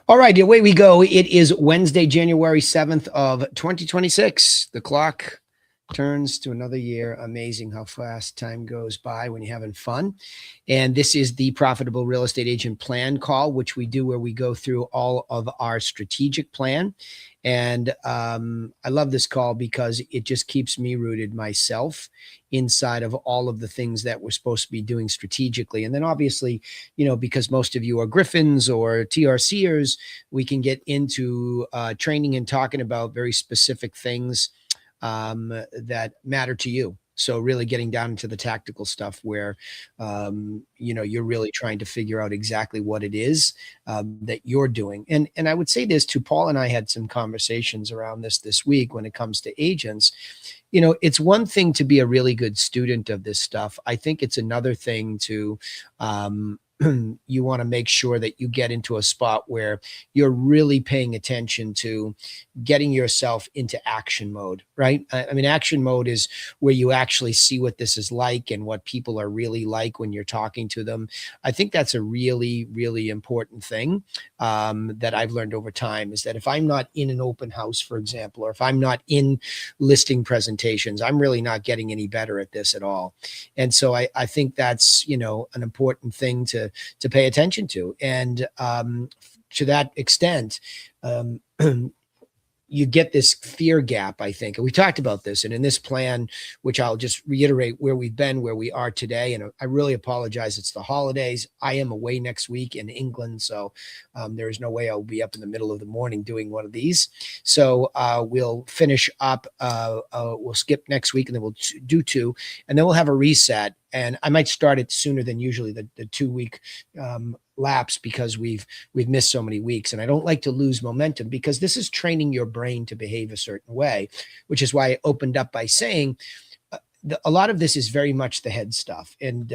All right, away we go. It is Wednesday, January 7th of 2026. The clock turns to another year. Amazing how fast time goes by when you're having fun. And this is the Profitable Real Estate Agent Plan Call, which we do where we go through all of our strategic plan. And I love this call because it just keeps me rooted myself inside of all of the things that we're supposed to be doing strategically. And then obviously, because most of you are Griffins or TRCers, we can get into training and talking about very specific things that matter to you. So really getting down into the tactical stuff where, you're really trying to figure out exactly what it is that you're doing. And I would say this too, Paul and I had some conversations around this week when it comes to agents. It's one thing to be a really good student of this stuff. I think it's another thing to, you want to make sure that you get into a spot where you're really paying attention to getting yourself into action mode, right? I mean, action mode is where you actually see what this is like and what people are really like when you're talking to them. I think that's a really, really important thing that I've learned over time is that if I'm not in an open house, for example, or if I'm not in listing presentations, I'm really not getting any better at this at all. And so I think that's, an important thing to pay attention to. And to that extent, you get this fear gap, I think. And we talked about this. And in this plan, which I'll just reiterate where we've been, where we are today. And I really apologize. It's the holidays. I am away next week in England. So there is no way I'll be up in the middle of the morning doing one of these. So we'll finish up. We'll skip next week and then we'll do two. And then we'll have a reset. And I might start it sooner than usually the 2-week lapse because we've missed so many weeks. And I don't like to lose momentum because this is training your brain to behave a certain way, which is why I opened up by saying a lot of this is very much the head stuff. And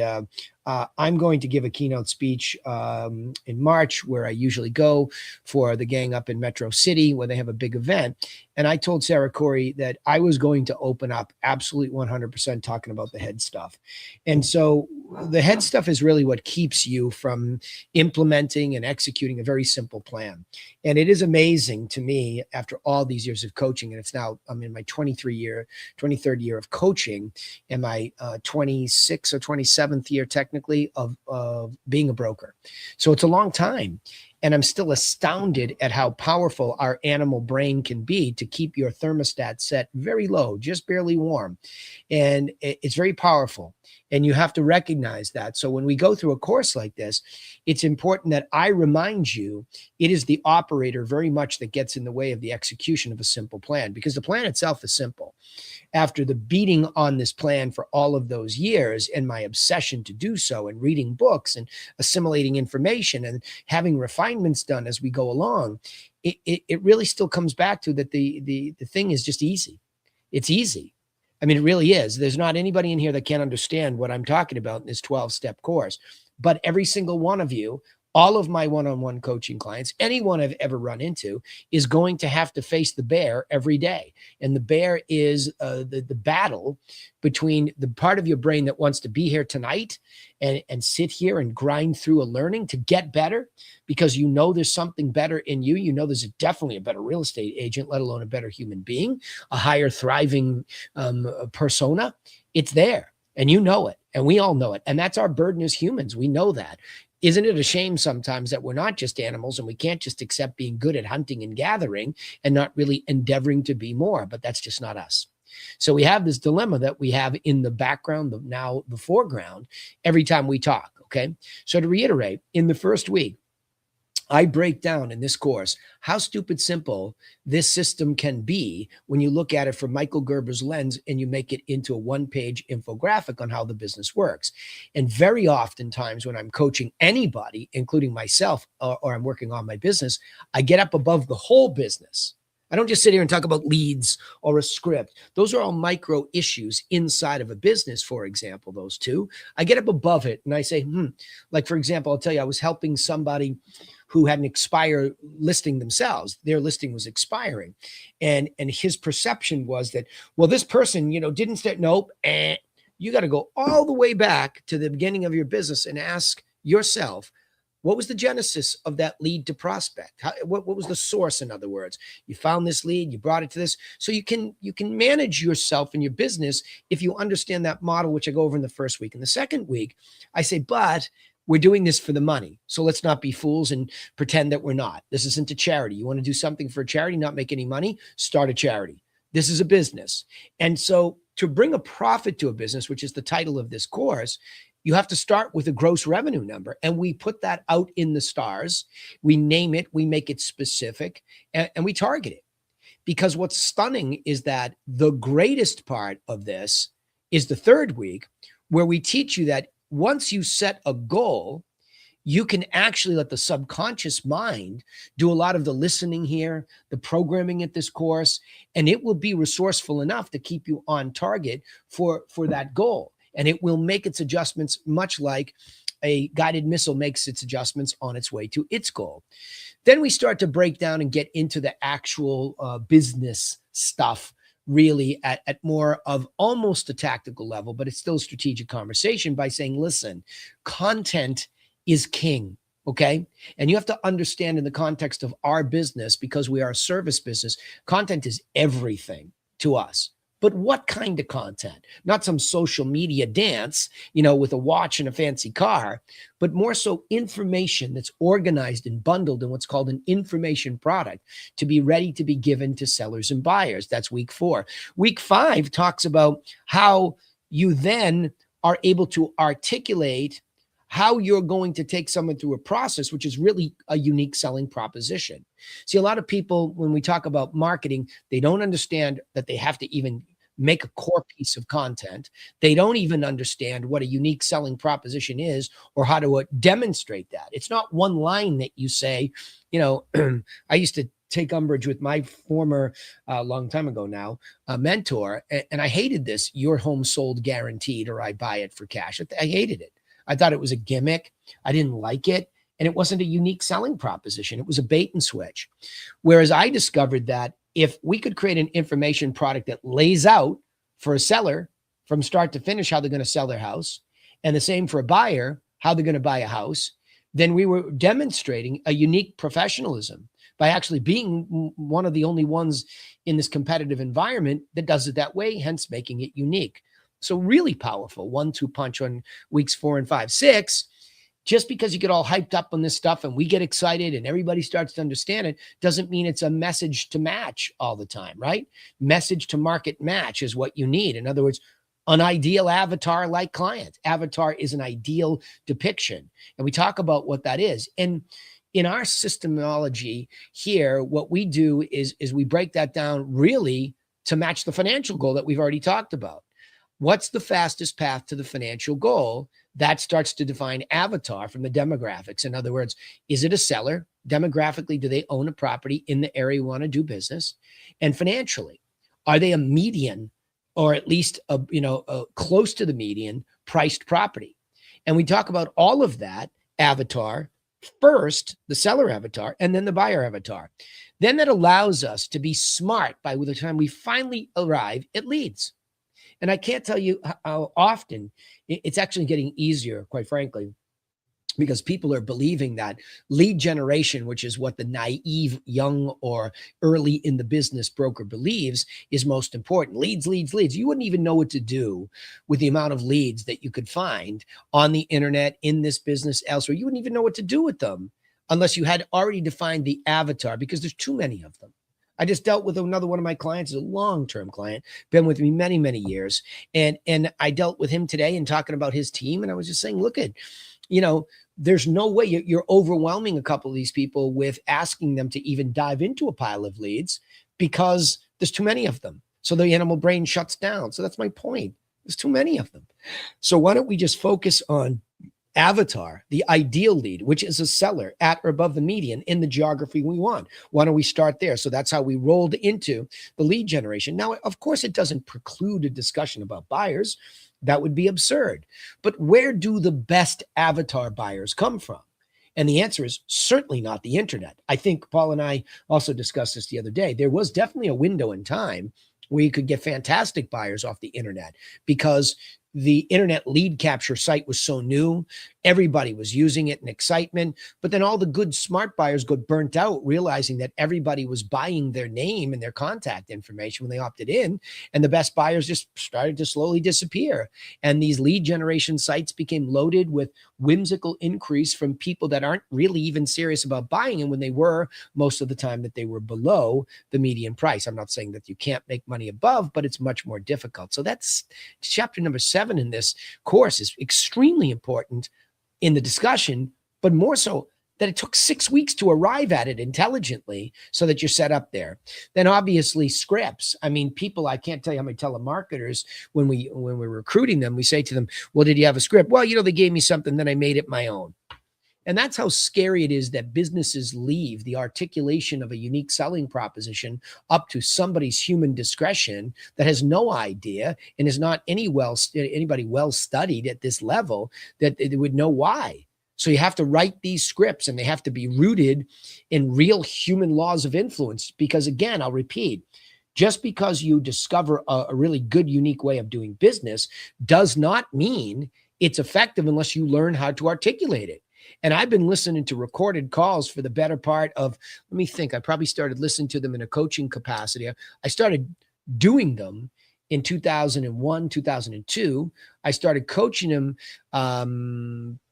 I'm going to give a keynote speech in March where I usually go for the gang up in Metro City where they have a big event. And I told Sarah Corey that I was going to open up absolutely 100% talking about the head stuff. And so the head stuff is really what keeps you from implementing and executing a very simple plan. And it is amazing to me after all these years of coaching, and I'm in my 23rd year of coaching and my 26th or 27th year technically of being a broker. So it's a long time. And I'm still astounded at how powerful our animal brain can be to keep your thermostat set very low, just barely warm. And it's very powerful. And you have to recognize that. So when we go through a course like this, it's important that I remind you it is the operator very much that gets in the way of the execution of a simple plan because the plan itself is simple. After the beating on this plan for all of those years and my obsession to do so and reading books and assimilating information and having refinements done as we go along, it really still comes back to that the thing is just easy. It's easy. I mean, it really is. There's not anybody in here that can't understand what I'm talking about in this 12-step course. But every single one of you, all of my one-on-one coaching clients, anyone I've ever run into is going to have to face the bear every day. And the bear is the battle between the part of your brain that wants to be here tonight and sit here and grind through a learning to get better because there's something better in you. There's definitely a better real estate agent, let alone a better human being, a higher thriving persona. It's there and you know it and we all know it. And that's our burden as humans. We know that. Isn't it a shame sometimes that we're not just animals and we can't just accept being good at hunting and gathering and not really endeavoring to be more? But that's just not us. So we have this dilemma that we have in the background, now the foreground, every time we talk. Okay. So to reiterate, in the first week, I break down in this course how stupid simple this system can be when you look at it from Michael Gerber's lens and you make it into a one-page infographic on how the business works. And very oftentimes when I'm coaching anybody, including myself, or I'm working on my business, I get up above the whole business. I don't just sit here and talk about leads or a script. Those are all micro issues inside of a business, for example, those two. I get up above it and I say, like, for example, I'll tell you, I was helping somebody who had an expired listing themselves. Their listing was expiring. And his perception was that, well, this person, didn't say, nope. You got to go all the way back to the beginning of your business and ask yourself, What was the genesis of that lead to prospect? What was the source? In other words, you found this lead, you brought it to this. So you can manage yourself and your business if you understand that model, which I go over in the first week. In the second week, I say, but we're doing this for the money. So let's not be fools and pretend that we're not. This isn't a charity. You want to do something for a charity, not make any money, start a charity. This is a business. And so to bring a profit to a business, which is the title of this course, you have to start with a gross revenue number. And we put that out in the stars. We name it, we make it specific, and we target it. Because what's stunning is that the greatest part of this is the third week, where we teach you that once you set a goal, you can actually let the subconscious mind do a lot of the listening here, the programming at this course, and it will be resourceful enough to keep you on target for that goal. And it will make its adjustments much like a guided missile makes its adjustments on its way to its goal. Then we start to break down and get into the actual business stuff, really at more of almost a tactical level, but it's still a strategic conversation by saying, listen, content is king, okay? And you have to understand in the context of our business, because we are a service business, content is everything to us. But what kind of content? Not some social media dance, with a watch and a fancy car, but more so information that's organized and bundled in what's called an information product to be ready to be given to sellers and buyers. That's week 4. Week 5 talks about how you then are able to articulate how you're going to take someone through a process, which is really a unique selling proposition. See, a lot of people, when we talk about marketing, they don't understand that they have to even make a core piece of content. They don't even understand what a unique selling proposition is or how to demonstrate that. It's not one line that you say, I used to take umbrage with my former, long time ago now, mentor, and I hated this, your home sold guaranteed, or I buy it for cash. I hated it. I thought it was a gimmick. I didn't like it. And it wasn't a unique selling proposition. It was a bait and switch. Whereas I discovered that if we could create an information product that lays out for a seller from start to finish how they're going to sell their house, and the same for a buyer, how they're going to buy a house, then we were demonstrating a unique professionalism by actually being one of the only ones in this competitive environment that does it that way, hence making it unique. So really powerful 1-2 punch on weeks 4 and 5. 6, just because you get all hyped up on this stuff and we get excited and everybody starts to understand it, doesn't mean it's a message to match all the time, right? Message to market match is what you need. In other words, an ideal avatar-like client. Avatar is an ideal depiction. And we talk about what that is. And in our systemology here, what we do is we break that down really to match the financial goal that we've already talked about. What's the fastest path to the financial goal? That starts to define avatar from the demographics. In other words, is it a seller? Demographically, do they own a property in the area you want to do business? And financially, are they a median or at least a close to the median priced property? And we talk about all of that avatar first, the seller avatar, and then the buyer avatar. Then that allows us to be smart by the time we finally arrive at leads. And I can't tell you how often it's actually getting easier, quite frankly, because people are believing that lead generation, which is what the naive, young, or early in the business broker believes is most important. Leads, leads, leads. You wouldn't even know what to do with the amount of leads that you could find on the internet, in this business, elsewhere. You wouldn't even know what to do with them unless you had already defined the avatar, because there's too many of them. I just dealt with another one of my clients, a long-term client, been with me many, many years. And I dealt with him today and talking about his team. And I was just saying, look at, there's no way you're overwhelming a couple of these people with asking them to even dive into a pile of leads because there's too many of them. So the animal brain shuts down. So that's my point. There's too many of them. So why don't we just focus on avatar, the ideal lead, which is a seller at or above the median in the geography we want. Why don't we start there? So that's how we rolled into the lead generation. Now, of course, it doesn't preclude a discussion about buyers. That would be absurd. But where do the best avatar buyers come from? And the answer is certainly not the internet. I think Paul and I also discussed this the other day. There was definitely a window in time where you could get fantastic buyers off the internet because the internet lead capture site was so new. Everybody was using it in excitement. But then all the good smart buyers got burnt out, realizing that everybody was buying their name and their contact information when they opted in. And the best buyers just started to slowly disappear. And these lead generation sites became loaded with whimsical increase from people that aren't really even serious about buying. And when they were, most of the time that they were below the median price. I'm not saying that you can't make money above, but it's much more difficult. So that's chapter number 7 in this course is extremely important in the discussion, but more so that it took 6 weeks to arrive at it intelligently so that you're set up there. Then obviously scripts. I mean, people, I can't tell you how many telemarketers, when we're recruiting them, we say to them, well, did you have a script? Well, they gave me something, then I made it my own. And that's how scary it is that businesses leave the articulation of a unique selling proposition up to somebody's human discretion that has no idea and is not anybody well studied at this level that they would know why. So you have to write these scripts, and they have to be rooted in real human laws of influence. Because again, I'll repeat, just because you discover a really good, unique way of doing business does not mean it's effective unless you learn how to articulate it. And I've been listening to recorded calls for the better part of, let me think, I probably started listening to them in a coaching capacity. I started doing them in 2001, 2002. I started coaching them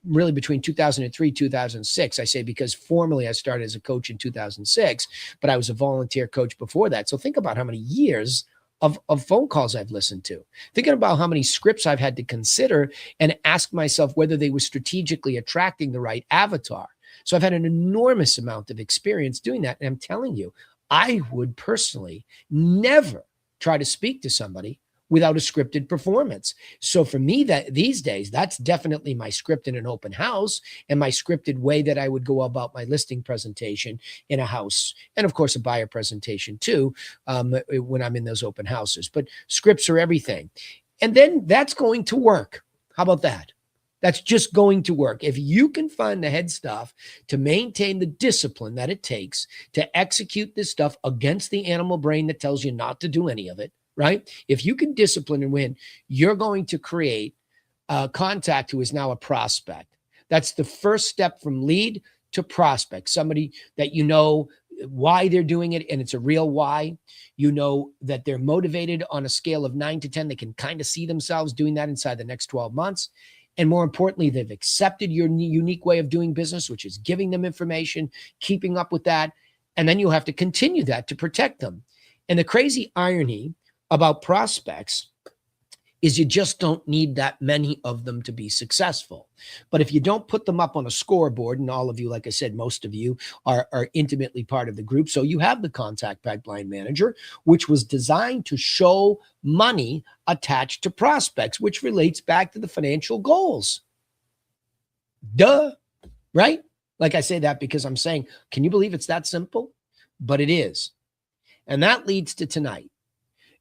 really between 2003, 2006. I say because formally I started as a coach in 2006, but I was a volunteer coach before that. So think about how many years of phone calls I've listened to, thinking about how many scripts I've had to consider and ask myself whether they were strategically attracting the right avatar. So I've had an enormous amount of experience doing that. And I'm telling you, I would personally never try to speak to somebody without a scripted performance. So for me, that these days, that's definitely my script in an open house and my scripted way that I would go about my listing presentation in a house. And of course, a buyer presentation too, when I'm in those open houses. But scripts are everything. And then that's going to work. How about that? That's just going to work. If you can find the head stuff to maintain the discipline that it takes to execute this stuff against the animal brain that tells you not to do any of it, right? If you can discipline and win, you're going to create a contact who is now a prospect. That's the first step from lead to prospect, somebody that you know why they're doing it, and it's a real why. You know that they're motivated on a scale of 9 to 10. They can kind of see themselves doing that inside the next 12 months. And more importantly, they've accepted your unique way of doing business, which is giving them information, keeping up with that. And then you'll have to continue that to protect them. And the crazy irony about prospects is you just don't need that many of them to be successful. But if you don't put them up on a scoreboard, and all of you, like I said, most of you are intimately part of the group. So you have the Contact Pipeline Manager, which was designed to show money attached to prospects, which relates back to the financial goals. Duh, right? Like I say that because I'm saying, can you believe it's that simple? But it is. And that leads to tonight.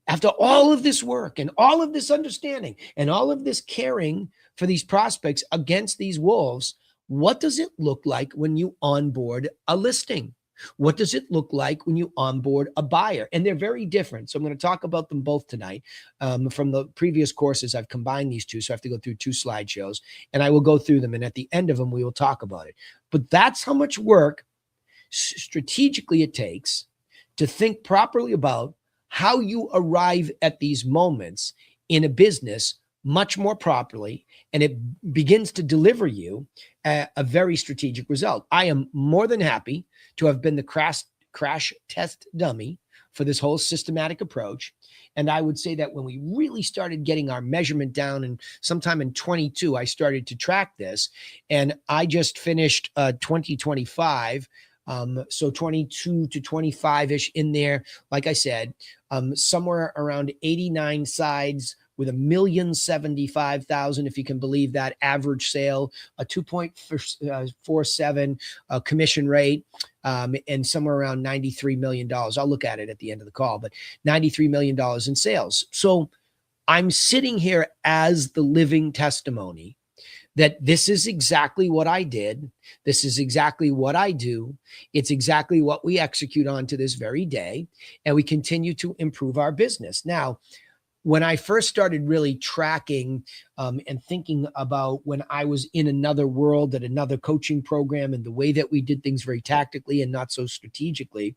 After all of this work and all of this understanding and all of this caring for these prospects against these wolves, what does it look like when you onboard a listing? What does it look like when you onboard a buyer? And they're very different. So I'm going to talk about them both tonight. From the previous courses, I've combined these two. So I have to go through 2 slideshows, and I will go through them. And at the end of them, we will talk about it. But that's how much work strategically it takes to think properly about how you arrive at these moments in a business much more properly, and it begins to deliver you a very strategic result. I am more than happy to have been the crash test dummy for this whole systematic approach. And I would say that when we really started getting our measurement down, and sometime in 22, I started to track this, and I just finished 2025. So 22 to 25-ish in there. Like I said, somewhere around 89 sides with $1,075,000, if you can believe that, average sale, a 2.47 commission rate, and somewhere around $93 million. I'll look at it at the end of the call, but $93 million in sales. So I'm sitting here as the living testimony that this is exactly what I did. This is exactly what I do. It's exactly what we execute on to this very day. And we continue to improve our business. Now, when I first started really tracking and thinking about when I was in another world at another coaching program and the way that we did things very tactically and not so strategically,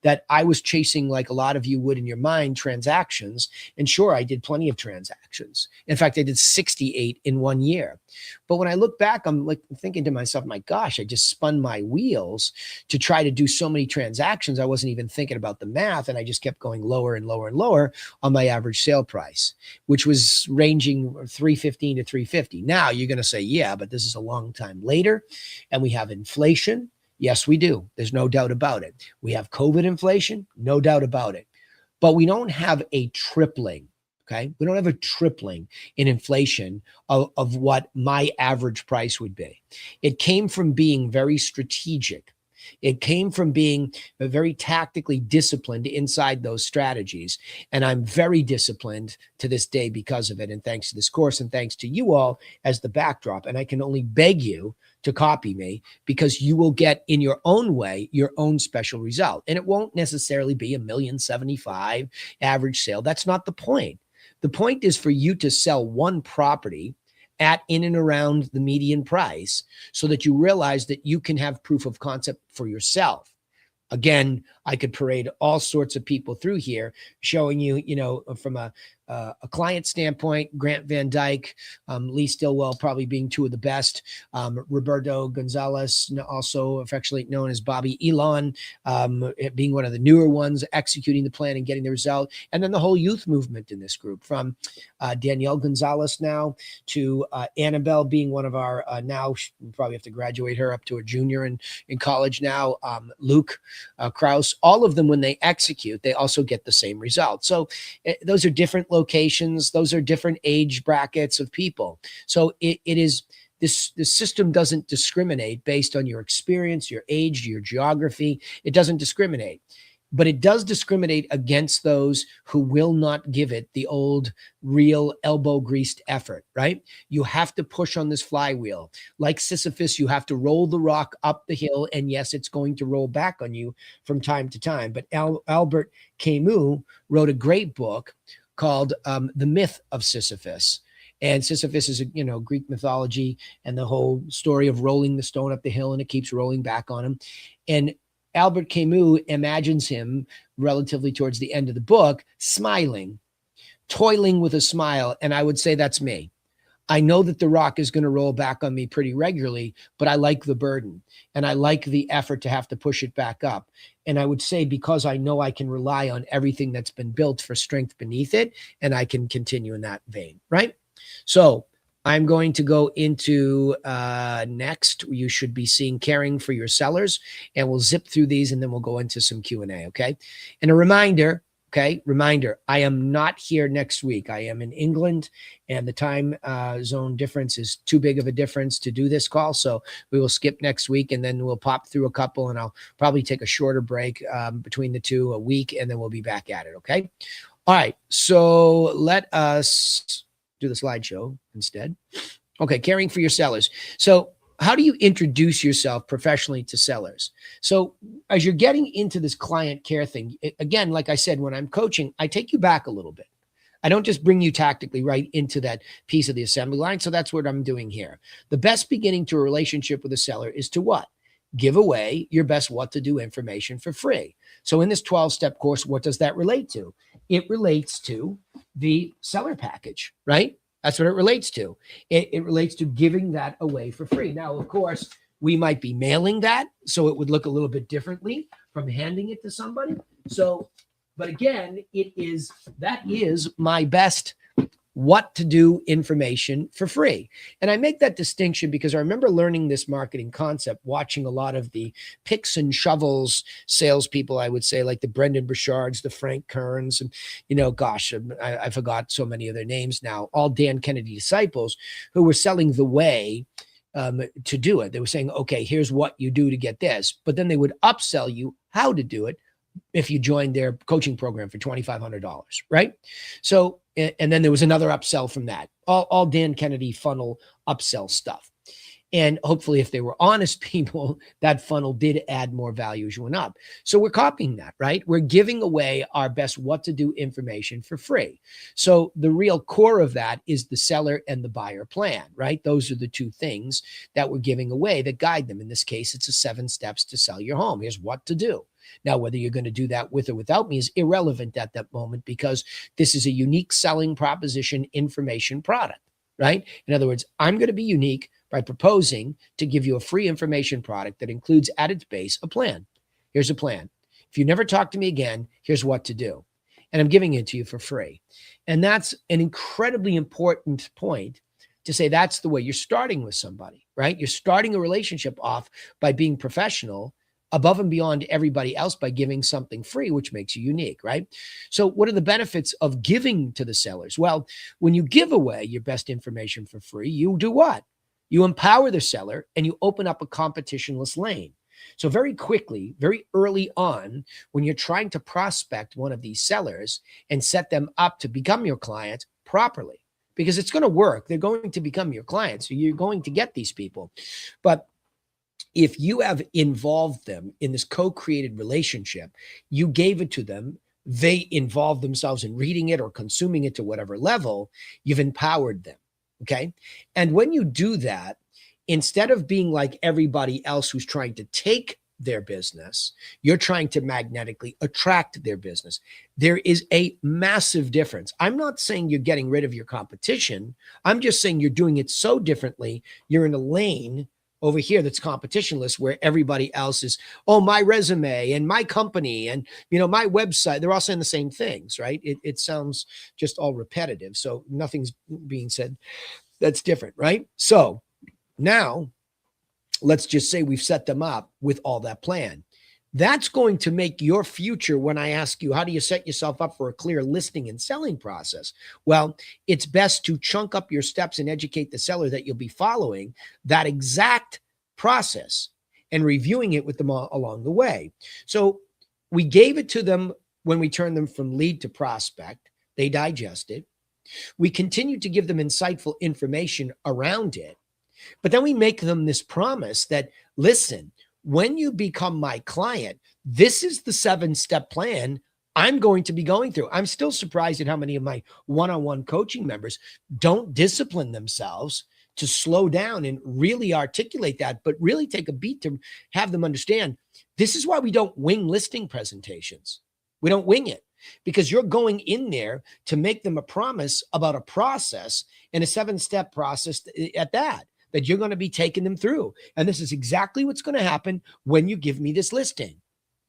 that I was chasing, like a lot of you would in your mind, transactions. And sure, I did plenty of transactions. In fact, I did 68 in 1 year. But when I look back, I'm like thinking to myself, my gosh, I just spun my wheels to try to do so many transactions. I wasn't even thinking about the math, and I just kept going lower and lower and lower on my average sale price, which was ranging 315 to 350. Now you're going to say, yeah, but this is a long time later and we have inflation. Yes, we do. There's no doubt about it. We have COVID inflation, no doubt about it. But we don't have a tripling. Okay. We don't have a tripling in inflation of what my average price would be. It came from being very strategic. It came from being very tactically disciplined inside those strategies. And I'm very disciplined to this day because of it. And thanks to this course and thanks to you all as the backdrop. And I can only beg you to copy me, because you will get in your own way, your own special result. And it won't necessarily be $1,075,000 average sale. That's not the point. The point is for you to sell one property at in and around the median price so that you realize that you can have proof of concept for yourself. Again, I could parade all sorts of people through here showing you, from a client standpoint, Grant Van Dyke, Lee Stillwell probably being two of the best, Roberto Gonzalez, also affectionately known as Bobby Elon, being one of the newer ones, executing the plan and getting the result. And then the whole youth movement in this group, from Danielle Gonzalez now to Annabelle being one of our, now we probably have to graduate her up to a junior in college now, Luke Kraus, all of them, when they execute, they also get the same result. So those are different locations. Those are different age brackets of people. So it is, this system doesn't discriminate based on your experience, your age, your geography. It doesn't discriminate. But it does discriminate against those who will not give it the old, real elbow-greased effort, right? You have to push on this flywheel. Like Sisyphus, you have to roll the rock up the hill, and yes, it's going to roll back on you from time to time. But Albert Camus wrote a great book called The Myth of Sisyphus. And Sisyphus is, Greek mythology, and the whole story of rolling the stone up the hill, and it keeps rolling back on him. And Albert Camus imagines him relatively towards the end of the book, smiling, toiling with a smile. And I would say that's me. I know that the rock is going to roll back on me pretty regularly, but I like the burden and I like the effort to have to push it back up. And I would say, because I know I can rely on everything that's been built for strength beneath it, and I can continue in that vein, right? So I'm going to go into next. You should be seeing Caring for Your Sellers, and we'll zip through these and then we'll go into some Q&A, okay? And a reminder, I am not here next week. I am in England, and the time zone difference is too big of a difference to do this call. So we will skip next week, and then we'll pop through a couple, and I'll probably take a shorter break between the two, a week, and then we'll be back at it, okay? All right, so let us do the slideshow instead. Okay, Caring for Your Sellers. So how do you introduce yourself professionally to sellers? So as you're getting into this client care thing, again, like I said, when I'm coaching, I take you back a little bit. I don't just bring you tactically right into that piece of the assembly line. So that's what I'm doing here. The best beginning to a relationship with a seller is to what? Give away your best what to do information for free. So in this 12-step course, what does that relate to? It relates to the seller package, right? That's what it relates to. It relates to giving that away for free. Now, of course, we might be mailing that, so it would look a little bit differently from handing it to somebody. So, but again, that is my best what to do information for free. And I make that distinction because I remember learning this marketing concept, watching a lot of the picks and shovels salespeople, I would say, like the Brendan Burchards, the Frank Kerns, and, I forgot so many of their names now, all Dan Kennedy disciples who were selling the way to do it. They were saying, okay, here's what you do to get this. But then they would upsell you how to do it if you joined their coaching program for $2,500, right? So, and then there was another upsell from that, all Dan Kennedy funnel upsell stuff. And hopefully, if they were honest people, that funnel did add more value as you went up. So we're copying that, right? We're giving away our best what to do information for free. So the real core of that is the seller and the buyer plan, right? Those are the two things that we're giving away that guide them. In this case, it's a 7 steps to sell your home. Here's what to do. Now, whether you're going to do that with or without me is irrelevant at that moment, because this is a unique selling proposition information product, right? In other words, I'm going to be unique by proposing to give you a free information product that includes at its base a plan. Here's a plan. If you never talk to me again, here's what to do. And I'm giving it to you for free. And that's an incredibly important point to say that's the way you're starting with somebody, right? You're starting a relationship off by being professional above and beyond everybody else by giving something free, which makes you unique, right? So what are the benefits of giving to the sellers? Well, when you give away your best information for free, you do what? You empower the seller and you open up a competitionless lane. So very quickly, very early on, when you're trying to prospect one of these sellers and set them up to become your client properly, because it's going to work. They're going to become your clients. So you're going to get these people. But if you have involved them in this co-created relationship, you gave it to them, they involved themselves in reading it or consuming it to whatever level, you've empowered them. Okay. And when you do that, instead of being like everybody else who's trying to take their business, you're trying to magnetically attract their business. There is a massive difference. I'm not saying you're getting rid of your competition. I'm just saying you're doing it so differently. You're in a lane over here that's competitionless, where everybody else is, oh, my resume and my company and, my website, they're all saying the same things, right? It sounds just all repetitive. So nothing's being said that's different, right? So now let's just say we've set them up with all that plan. That's going to make your future, when I ask you, how do you set yourself up for a clear listing and selling process? Well, it's best to chunk up your steps and educate the seller that you'll be following that exact process and reviewing it with them all along the way. So we gave it to them when we turned them from lead to prospect. They digest it. We continue to give them insightful information around it. But then we make them this promise that, listen, when you become my client, this is the 7-step plan I'm going to be going through. I'm still surprised at how many of my one-on-one coaching members don't discipline themselves to slow down and really articulate that, but really take a beat to have them understand this is why we don't wing listing presentations. We don't wing it, because you're going in there to make them a promise about a process, and a 7-step process at that you're going to be taking them through. And this is exactly what's going to happen when you give me this listing,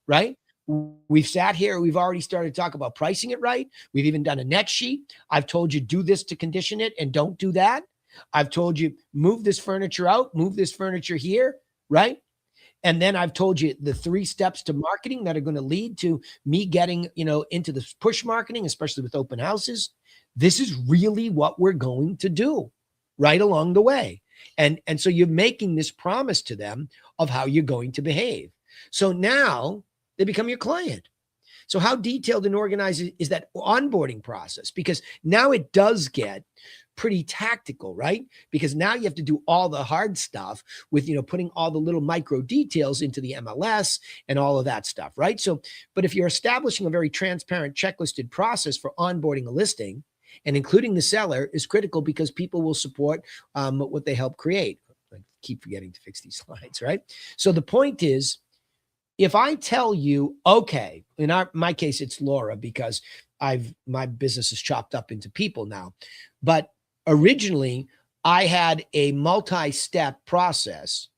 right? We've sat here. We've already started to talk about pricing it right. We've even done a net sheet. I've told you do this to condition it and don't do that. I've told you move this furniture out, move this furniture here, right? And then I've told you the 3 steps to marketing that are going to lead to me getting, into the push marketing, especially with open houses. This is really what we're going to do right along the way. And so you're making this promise to them of how you're going to behave. So now they become your client. So how detailed and organized is that onboarding process? Because now it does get pretty tactical, right? Because now you have to do all the hard stuff with, putting all the little micro details into the MLS and all of that stuff, right? So, but if you're establishing a very transparent checklisted process for onboarding a listing, and including the seller is critical, because people will support what they help create. I keep forgetting to fix these slides, right? So the point is, if I tell you, okay, in my case, it's Laura, because my business is chopped up into people now. But originally, I had a multi-step process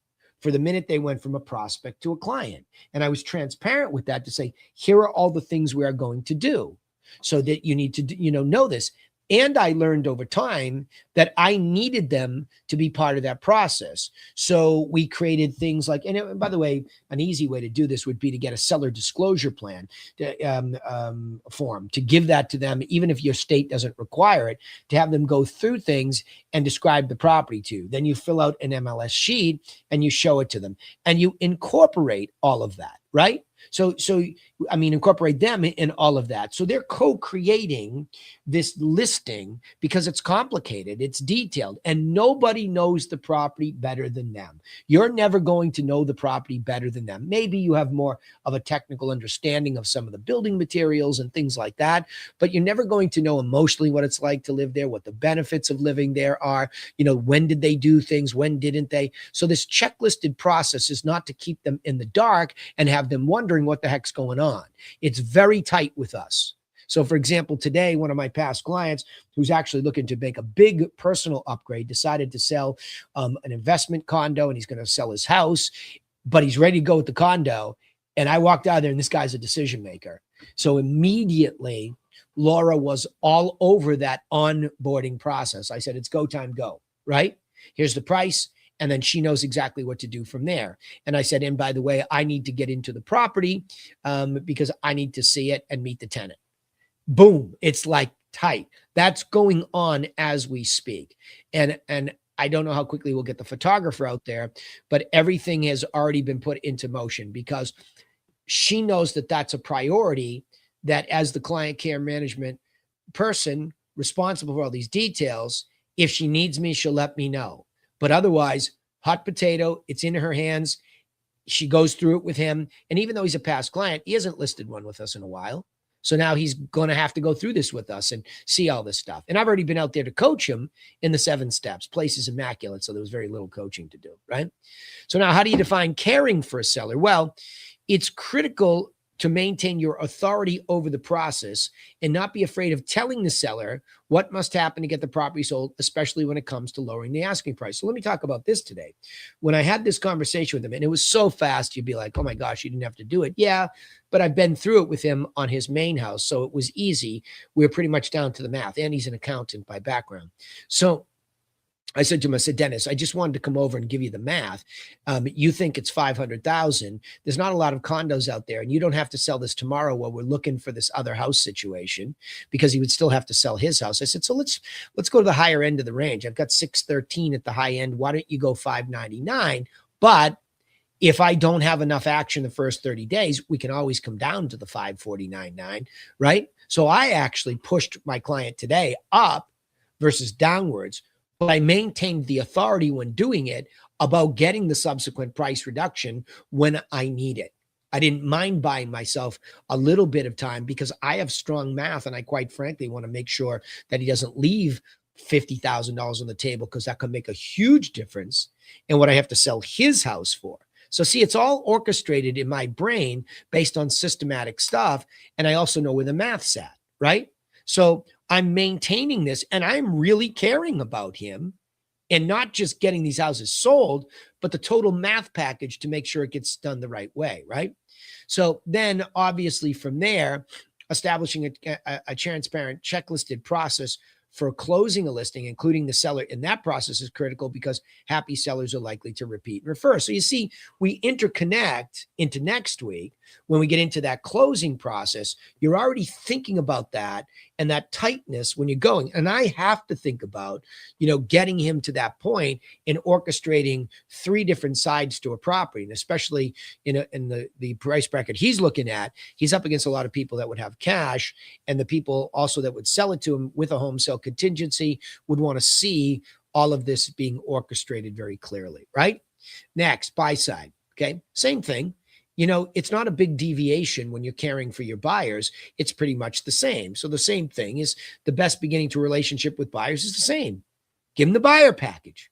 for the minute they went from a prospect to a client. And I was transparent with that to say, here are all the things we are going to do, so that you need to, know this. And I learned over time that I needed them to be part of that process. So we created things like, and by the way, an easy way to do this would be to get a seller disclosure plan form, to give that to them, even if your state doesn't require it, to have them go through things and describe the property to you. Then you fill out an MLS sheet and you show it to them and you incorporate all of that, right? So I mean, incorporate them in all of that. So they're co-creating this listing because it's complicated, it's detailed, and nobody knows the property better than them. You're never going to know the property better than them. Maybe you have more of a technical understanding of some of the building materials and things like that, but you're never going to know emotionally what it's like to live there, what the benefits of living there are. When did they do things, when didn't they? So this checklisted process is not to keep them in the dark and have them wondering what the heck's going on. It's very tight with us. So, for example, today, one of my past clients who's actually looking to make a big personal upgrade decided to sell an investment condo, and he's going to sell his house, but he's ready to go with the condo. And I walked out there, and this guy's a decision maker. So immediately, Laura was all over that onboarding process. I said, it's go time, go, right? Here's the price. And then she knows exactly what to do from there. And I said, and by the way, I need to get into the property because I need to see it and meet the tenant. Boom. It's like tight. That's going on as we speak. And I don't know how quickly we'll get the photographer out there, but everything has already been put into motion because she knows that that's a priority, that as the client care management person responsible for all these details, if she needs me, she'll let me know. But otherwise, hot potato, it's in her hands. She goes through it with him. And even though he's a past client, he hasn't listed one with us in a while. So now he's going to have to go through this with us and see all this stuff. And I've already been out there to coach him in the 7 steps. Place is immaculate, so there was very little coaching to do, right? So now how do you define caring for a seller? Well, it's critical to maintain your authority over the process and not be afraid of telling the seller what must happen to get the property sold, especially when it comes to lowering the asking price. So let me talk about this today. When I had this conversation with him, and it was so fast, you'd be like, oh my gosh, you didn't have to do it. Yeah, but I've been through it with him on his main house, so it was easy. We were pretty much down to the math, and he's an accountant by background. So I said to him, I said, Dennis, I just wanted to come over and give you the math. You think it's 500,000. There's not a lot of condos out there, and you don't have to sell this tomorrow while we're looking for this other house situation, because he would still have to sell his house. I said, so let's go to the higher end of the range. I've got 613 at the high end. Why don't you go 599? But if I don't have enough action the first 30 days, we can always come down to the 549.9, right? So I actually pushed my client today up versus downwards, but I maintained the authority when doing it about getting the subsequent price reduction when I need it. I didn't mind buying myself a little bit of time because I have strong math, and I quite frankly want to make sure that he doesn't leave $50,000 on the table, because that could make a huge difference in what I have to sell his house for. So see, it's all orchestrated in my brain based on systematic stuff. And I also know where the math's at, right? So I'm maintaining this, and I'm really caring about him, and not just getting these houses sold, but the total math package to make sure it gets done the right way, right? So then obviously from there, establishing a transparent checklisted process for closing a listing, including the seller in that process, is critical, because happy sellers are likely to repeat and refer. So you see, we interconnect into next week. When we get into that closing process, you're already thinking about that and that tightness when you're going. And I have to think about, getting him to that point and orchestrating 3 different sides to a property. And especially in the price bracket he's looking at, he's up against a lot of people that would have cash, and the people also that would sell it to him with a home sale contingency would want to see all of this being orchestrated very clearly, right? Next, buy side. Okay. Same thing. It's not a big deviation when you're caring for your buyers. It's pretty much the same. So the same thing is the best beginning to a relationship with buyers is the same. Give them the buyer package.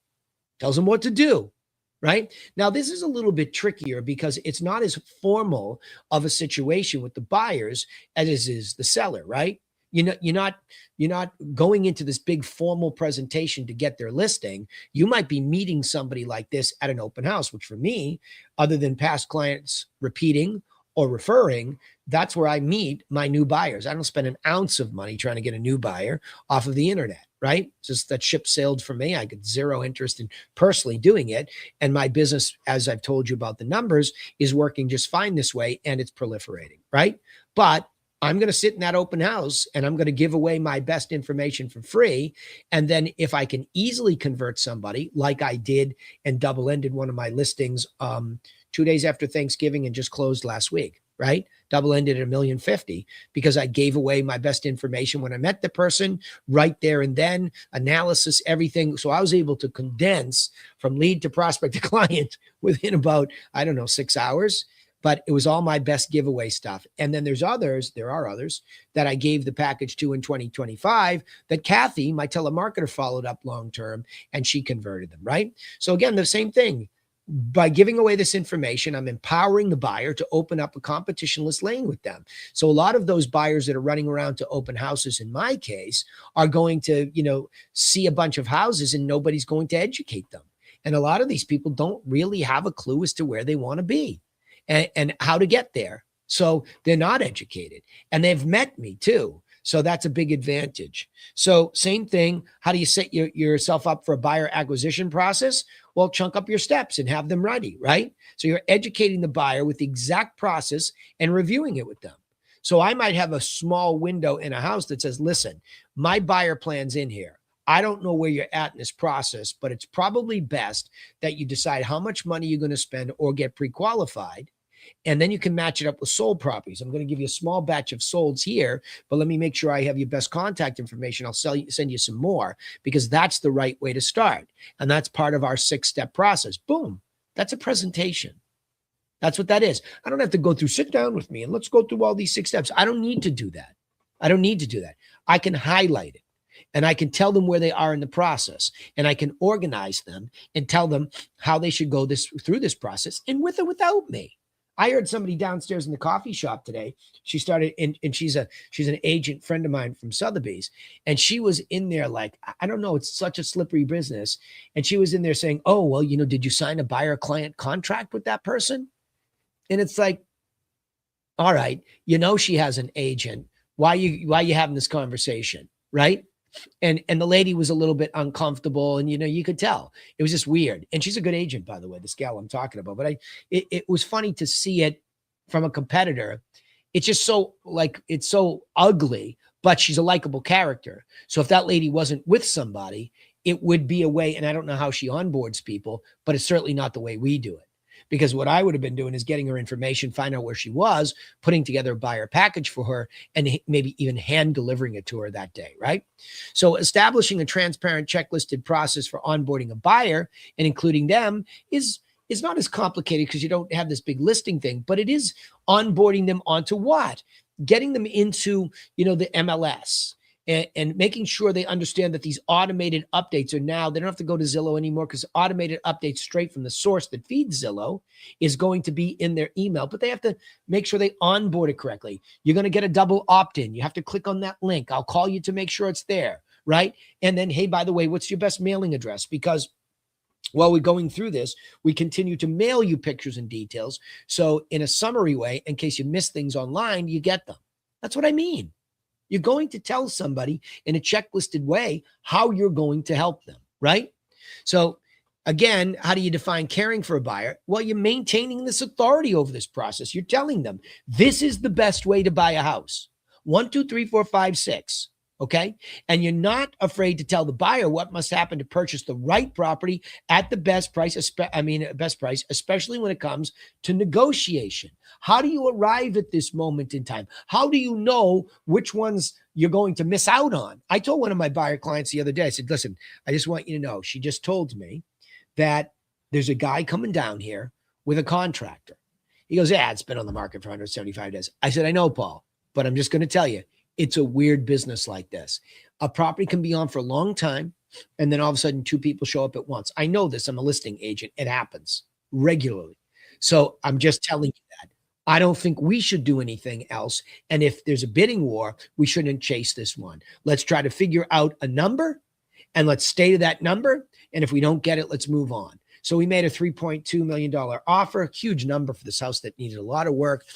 Tells them what to do, right? Now, this is a little bit trickier because it's not as formal of a situation with the buyers as is the seller, right? You're not going into this big formal presentation to get their listing. You might be meeting somebody like this at an open house, which for me, other than past clients repeating or referring, that's where I meet my new buyers. I don't spend an ounce of money trying to get a new buyer off of the internet, right? Just that ship sailed for me. I get zero interest in personally doing it. And my business, as I've told you about the numbers, is working just fine this way, and it's proliferating, right? But I'm going to sit in that open house, and I'm going to give away my best information for free. And then if I can easily convert somebody, like I did and double-ended one of my listings 2 days after Thanksgiving and just closed last week. right? Double ended at $1,050,000 because I gave away my best information when I met the person right there and then, analysis, everything. So I was able to condense from lead to prospect to client within about, I don't know, 6 hours. But it was all my best giveaway stuff. And then there are others that I gave the package to in 2025 that Kathy, my telemarketer, followed up long-term and she converted them, right? So again, the same thing. By giving away this information, I'm empowering the buyer to open up a competitionless lane with them. So a lot of those buyers that are running around to open houses, in my case, are going to, see a bunch of houses and nobody's going to educate them. And a lot of these people don't really have a clue as to where they want to be and how to get there. So they're not educated and they've met me too. So that's a big advantage. So same thing. How do you set yourself up for a buyer acquisition process? Well, chunk up your steps and have them ready, right? So you're educating the buyer with the exact process and reviewing it with them. So I might have a small window in a house that says, listen, my buyer plan's in here. I don't know where you're at in this process, but it's probably best that you decide how much money you're going to spend or get pre-qualified. And then you can match it up with sold properties. I'm going to give you a small batch of solds here, but let me make sure I have your best contact information. I'll send you some more because that's the right way to start. And that's part of our 6-step process. Boom. That's a presentation. That's what that is. I don't have to go through, sit down with me and let's go through all these 6 steps. I don't need to do that. I can highlight it and I can tell them where they are in the process and I can organize them and tell them how they should go through this process and with or without me. I heard somebody downstairs in the coffee shop today. She started, and she's an agent friend of mine from Sotheby's, and she was in there like, I don't know, it's such a slippery business. And she was in there saying, "Oh, well, did you sign a buyer-client contract with that person?" And it's like, all right, she has an agent. Why you having this conversation, right? And the lady was a little bit uncomfortable and, you could tell it was just weird. And she's a good agent, by the way, this gal I'm talking about, but it was funny to see it from a competitor. It's just it's so ugly, but she's a likable character. So if that lady wasn't with somebody, it would be a way. And I don't know how she onboards people, but it's certainly not the way we do it. Because what I would have been doing is getting her information, find out where she was, putting together a buyer package for her, and maybe even hand delivering it to her that day, right? So establishing a transparent checklisted process for onboarding a buyer and including them is not as complicated because you don't have this big listing thing, but it is onboarding them onto what? Getting them into, the MLS. And making sure they understand that these automated updates are now, they don't have to go to Zillow anymore because automated updates straight from the source that feeds Zillow is going to be in their email, but they have to make sure they onboard it correctly. You're going to get a double opt-in. You have to click on that link. I'll call you to make sure it's there, right? And then, hey, by the way, what's your best mailing address? Because while we're going through this, we continue to mail you pictures and details. So in a summary way, in case you miss things online, you get them. That's what I mean. You're going to tell somebody in a checklisted way how you're going to help them, right? So again, how do you define caring for a buyer? Well, you're maintaining this authority over this process. You're telling them this is the best way to buy a house. 1, 2, 3, 4, 5, 6. Okay. And you're not afraid to tell the buyer what must happen to purchase the right property at the best price, especially when it comes to negotiation. How do you arrive at this moment in time? How do you know which ones you're going to miss out on? I told one of my buyer clients the other day, I said, listen, I just want you to know, she just told me that there's a guy coming down here with a contractor. He goes, yeah, it's been on the market for 175 days. I said, I know, Paul, but I'm just going to tell you, it's a weird business like this. A property can be on for a long time, and then all of a sudden 2 people show up at once. I know this. I'm a listing agent. It happens regularly. So I'm just telling you that. I don't think we should do anything else. And if there's a bidding war, we shouldn't chase this one. Let's try to figure out a number, and let's stay to that number. And if we don't get it, let's move on. So we made a $3.2 million offer, a huge number for this house that needed a lot of work.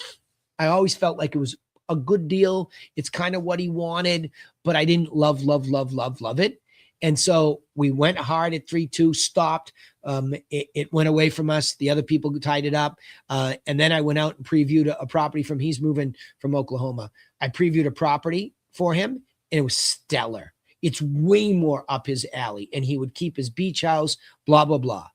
I always felt like it was a good deal. It's kind of what he wanted, but I didn't love it. And so we went hard at 3.2, stopped. It went away from us. The other people tied it up. And then I went out and previewed a property he's moving from Oklahoma. I previewed a property for him and it was stellar. It's way more up his alley and he would keep his beach house, blah, blah, blah.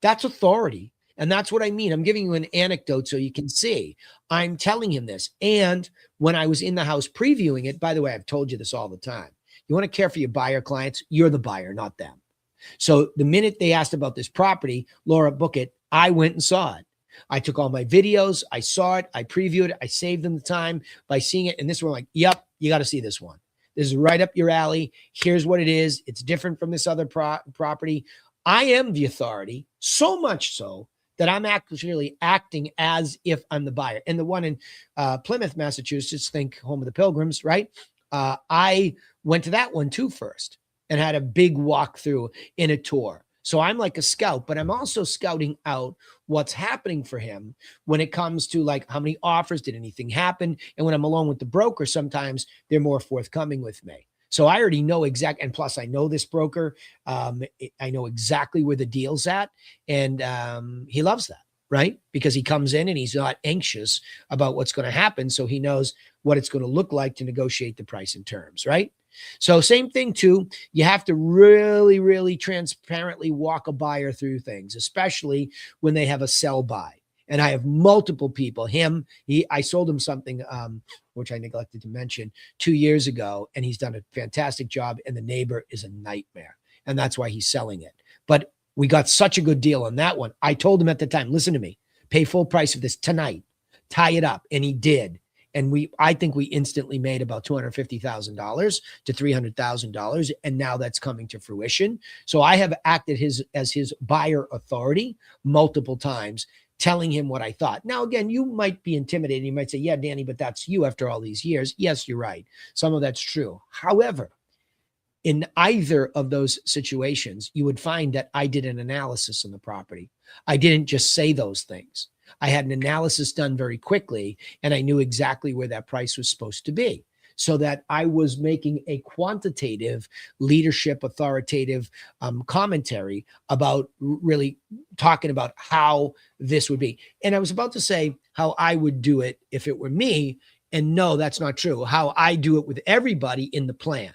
That's authority. And that's what I mean. I'm giving you an anecdote so you can see. I'm telling him this. And when I was in the house previewing it, by the way, I've told you this all the time. You want to care for your buyer clients, you're the buyer, not them. So the minute they asked about this property, Laura, book it, I went and saw it. I took all my videos, I saw it, I previewed it, I saved them the time by seeing it. And this one, like, yep, you got to see this one. This is right up your alley. Here's what it is. It's different from this other property. I am the authority, so much so that I'm actually acting as if I'm the buyer. And the one in Plymouth, Massachusetts, think home of the Pilgrims, right? I went to that one too first and had a big walkthrough in a tour. So I'm like a scout, but I'm also scouting out what's happening for him when it comes to like how many offers, did anything happen? And when I'm alone with the broker, sometimes they're more forthcoming with me. So I already know exactly, and plus I know this broker. I know exactly where the deal's at, and he loves that, right? Because he comes in and he's not anxious about what's going to happen, so he knows what it's going to look like to negotiate the price and terms, right? So same thing too. You have to really, really transparently walk a buyer through things, especially when they have a sell by. And I have multiple people. I sold him something, which I neglected to mention 2 years ago, and he's done a fantastic job. And the neighbor is a nightmare, and that's why he's selling it. But we got such a good deal on that one. I told him at the time, listen to me, pay full price of this tonight, tie it up, and he did. And I think we instantly made about $250,000 to $300,000, and now that's coming to fruition. So I have acted as his buyer authority multiple times, telling him what I thought. Now, again, you might be intimidated. You might say, yeah, Danny, but that's you after all these years. Yes, you're right. Some of that's true. However, in either of those situations, you would find that I did an analysis on the property. I didn't just say those things. I had an analysis done very quickly, and I knew exactly where that price was supposed to be, so that I was making a quantitative, leadership, authoritative commentary about really talking about how this would be. And I was about to say how I would do it if it were me. And no, that's not true. How I do it with everybody in the plan.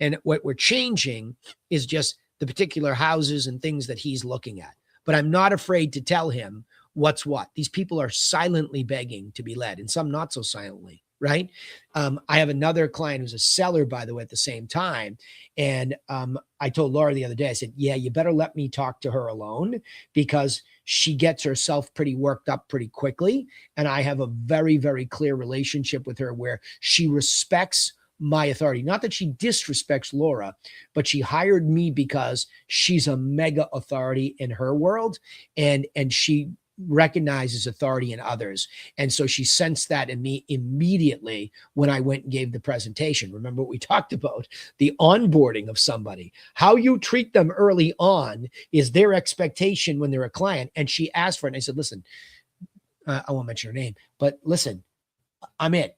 And what we're changing is just the particular houses and things that he's looking at. But I'm not afraid to tell him what's what. These people are silently begging to be led, and some not so silently, right? I have another client who's a seller, by the way, at the same time. And I told Laura the other day, I said, yeah, you better let me talk to her alone, because she gets herself pretty worked up pretty quickly. And I have a very, very clear relationship with her where she respects my authority. Not that she disrespects Laura, but she hired me because she's a mega authority in her world, and she recognizes authority in others. And so she sensed that in me immediately when I went and gave the presentation. Remember what we talked about, the onboarding of somebody. How you treat them early on is their expectation when they're a client. And she asked for it. And I said, listen, I won't mention her name, but listen, I'm it.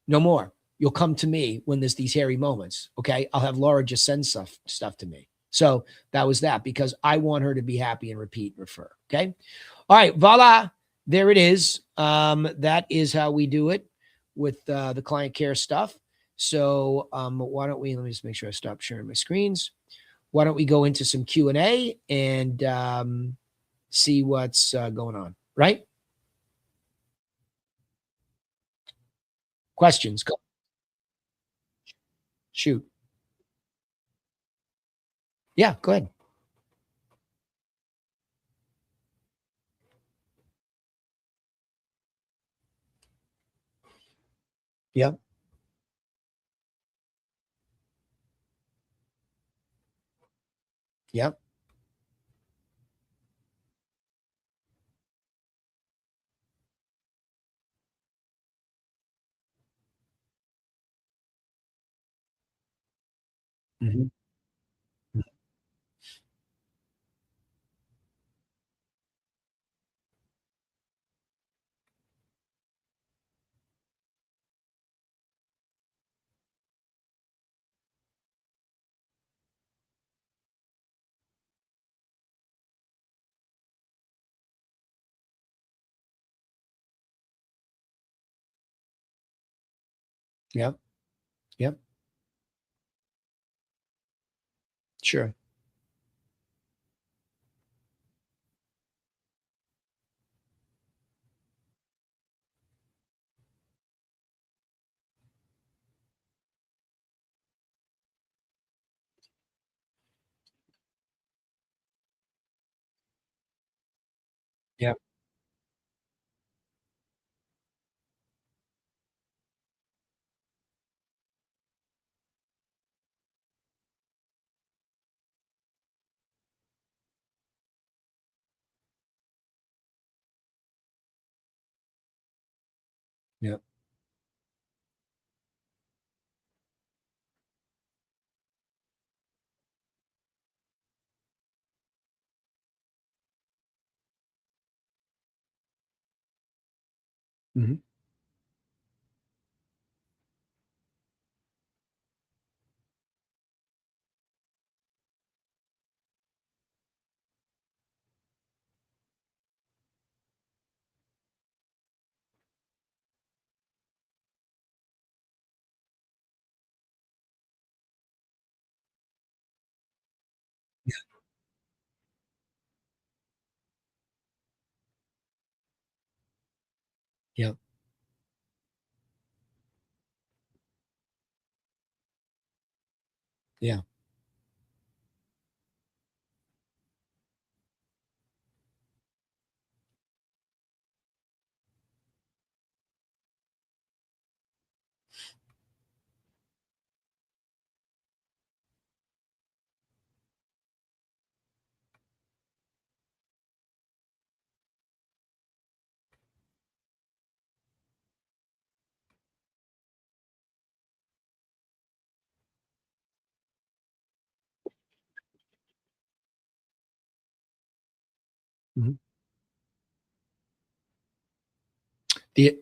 No more. You'll come to me when there's these hairy moments. Okay. I'll have Laura just send stuff to me. So that was that, because I want her to be happy and repeat and refer. Okay. All right. Voila. There it is. That is how we do it with the client care stuff. So why don't we, let me just make sure I stop sharing my screens. Why don't we go into some Q&A and see what's going on, right? Questions. Go. Shoot. Yeah, go ahead. Yep. Yep. Mhm. Yep. Yep. Sure. Mhm. Yeah. Yeah. Mhm. You're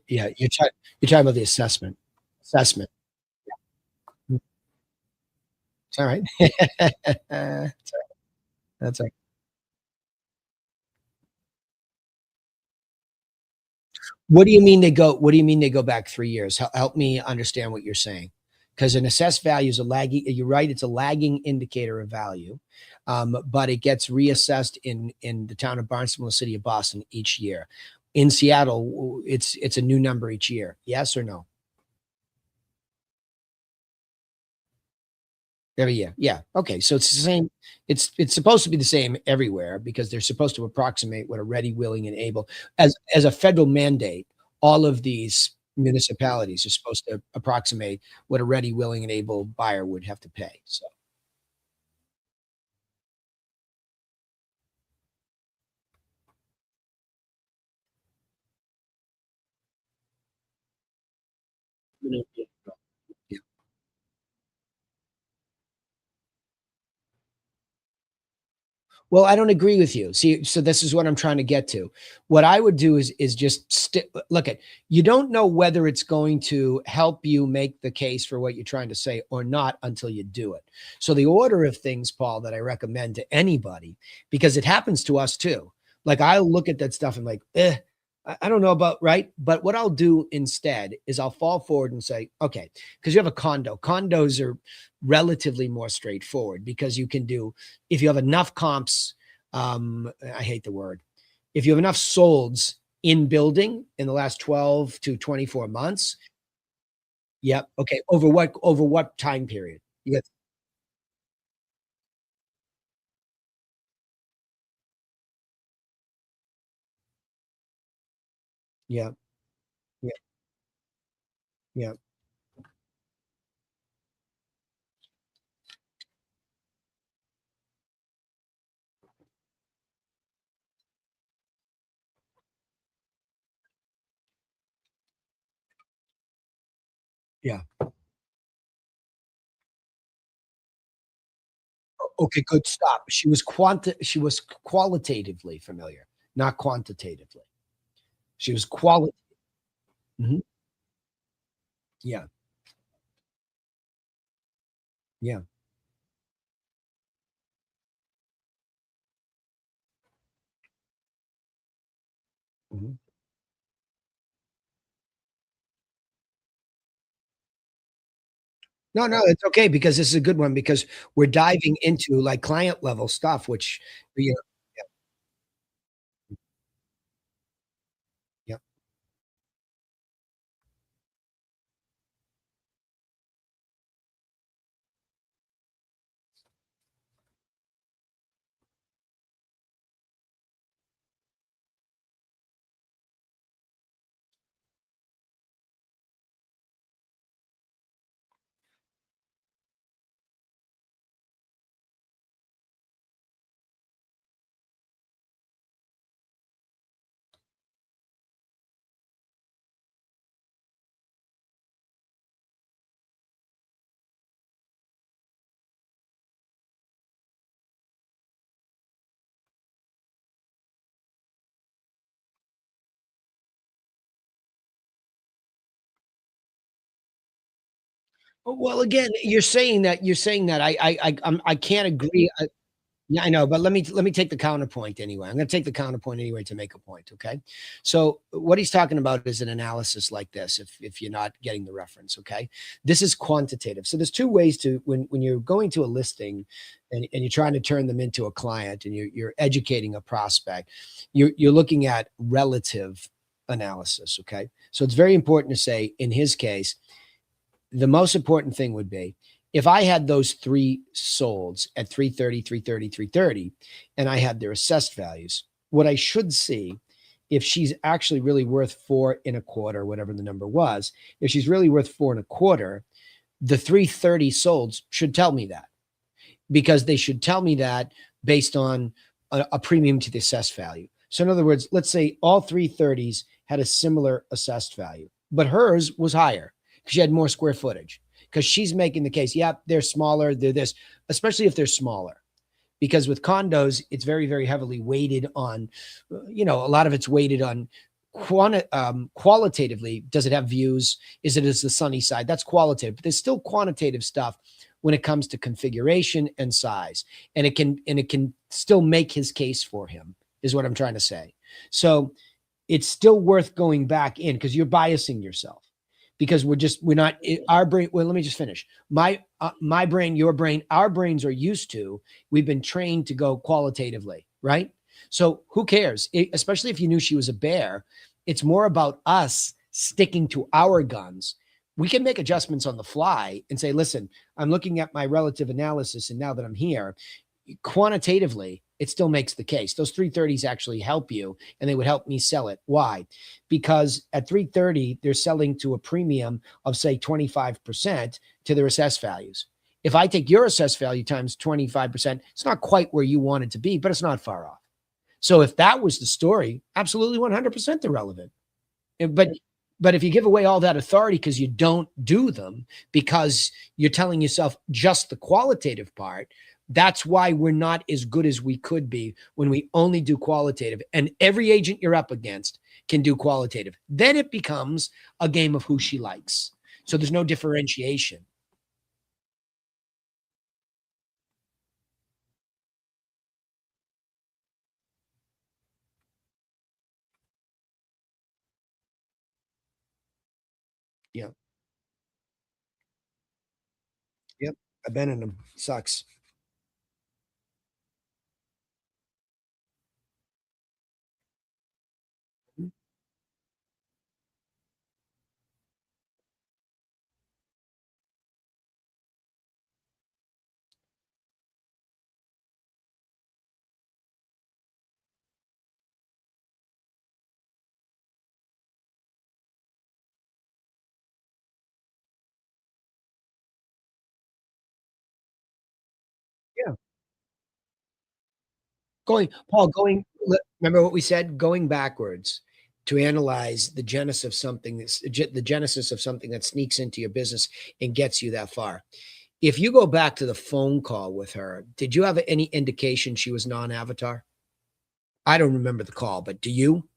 talking about the assessment. Assessment. Mm, it's alright. That's all right. What do you mean they go back 3 years? Help me understand what you're saying, because an assessed value is a lagging you're right, it's a lagging indicator of value, but it gets reassessed in the town of Barnstable, the city of Boston each year. In Seattle, it's a new number each year. Yes or no? Every year. Yeah. Okay. So it's the same. It's supposed to be the same everywhere because they're supposed to approximate what a ready, willing, and able as a federal mandate. All of these municipalities are supposed to approximate what a ready, willing, and able buyer would have to pay. So yeah. Well, I don't agree with you. See, so this is what I'm trying to get to. What I would do is just look at you don't know whether it's going to help you make the case for what you're trying to say or not until you do it. So the order of things, Paul, that I recommend to anybody, because it happens to us too. Like I'll look at that stuff and like, I don't know about right. But what I'll do instead is I'll fall forward and say, okay, because you have a condo. Condos are relatively more straightforward because you can do if you have enough comps, I hate the word. If you have enough solds in building in the last 12 to 24 months, yep. Okay. Over what time period? You got yeah, yeah, yeah, yeah. Okay, good. Stop. She was qualitatively familiar, not quantitatively. She was quali Mhm. Yeah, yeah. Mhm. No, no, it's okay because this is a good one because we're diving into, like, client level stuff, which, you know yeah, Well, again, you're saying that I can't agree. Yeah, I know, but let me take the counterpoint anyway. I'm gonna take the counterpoint anyway to make a point, okay? So, what he's talking about is an analysis like this, if you're not getting the reference, okay? This is quantitative. So there's 2 ways to when you're going to a listing and you're trying to turn them into a client and you're educating a prospect, you're looking at relative analysis, okay? So it's very important to say, in his case, the most important thing would be if I had those 3 solds at 330, 330, 330, and I had their assessed values, what I should see if she's actually really worth 4 and a quarter, whatever the number was, if she's really worth 4 and a quarter, the 330 solds should tell me that, because they should tell me that based on a premium to the assessed value. So in other words, let's say all 330s had a similar assessed value, but hers was higher because she had more square footage. Because she's making the case, yeah, they're smaller, they're this, especially if they're smaller. Because with condos, it's very, very heavily weighted on, a lot of it's weighted on qualitatively. Does it have views? Is the sunny side? That's qualitative, but there's still quantitative stuff when it comes to configuration and size, and it can still make his case for him, is what I'm trying to say. So it's still worth going back in because you're biasing yourself, because we're not our brain. Well, let me just finish. My brain, your brain, our brains are used to, we've been trained to go qualitatively, right? So who cares? Especially if you knew she was a bear, it's more about us sticking to our guns. We can make adjustments on the fly and say, listen, I'm looking at my relative analysis, and now that I'm here, quantitatively, it still makes the case. Those 330s actually help you, and they would help me sell it. Why? Because at 330, they're selling to a premium of, say, 25% to their assessed values. If I take your assessed value times 25%, it's not quite where you want it to be, but it's not far off. So if that was the story, absolutely 100% irrelevant. But if you give away all that authority because you don't do them, because you're telling yourself just the qualitative part, that's why we're not as good as we could be when we only do qualitative. And every agent you're up against can do qualitative. Then it becomes a game of who she likes. So there's no differentiation. Yeah. Yep. I've been in them. Sucks. Yeah. Remember what we said? Going backwards to analyze the genesis of something that sneaks into your business and gets you that far. If you go back to the phone call with her, did you have any indication she was non-avatar? I don't remember the call, but do you?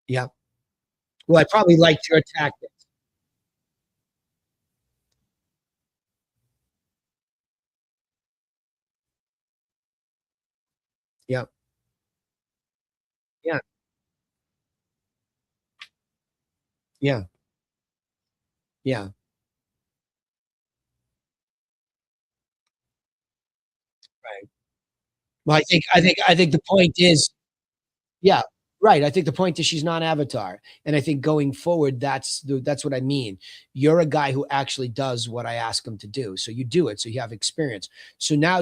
Yeah. Well, I probably liked your tactics. Yeah. Yeah. Yeah. Yeah. Right. Well, I think the point is, yeah, right. I think the point is she's non-avatar, and I think going forward, that's what I mean. You're a guy who actually does what I ask him to do, so you do it, so you have experience. So now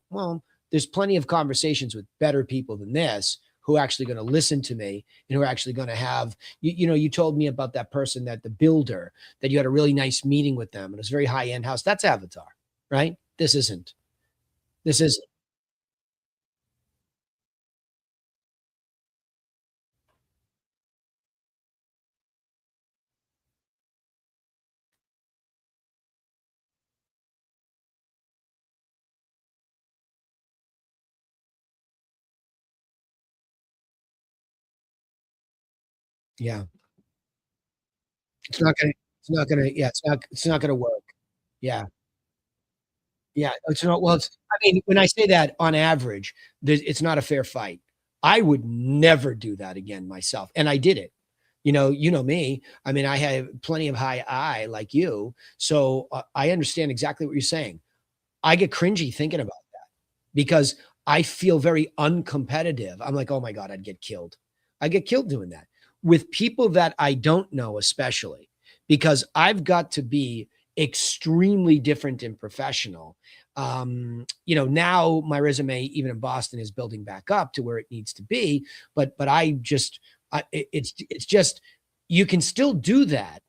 well, there's plenty of conversations with better people than this who are actually going to listen to me and who are actually going to have. You told me about that person, that the builder, that you had a really nice meeting with them, and it was a very high end house. That's avatar, right? This isn't. This is Yeah. It's not gonna it's not gonna yeah, it's not gonna work. Yeah. Yeah, it's not well, it's I mean, when I say that on average, it's not a fair fight. I would never do that again myself, and I did it. You know me. I mean, I have plenty of high I like you, so, I understand exactly what you're saying. I get cringy thinking about because I feel very uncompetitive. I'm like, "Oh my god, I'd get killed." I get killed doing that. With people that I don't know especially, because I've got to be extremely different and professional. Now my resume, even in Boston, is building back up to where it needs to be, but I just it's just you can still do that,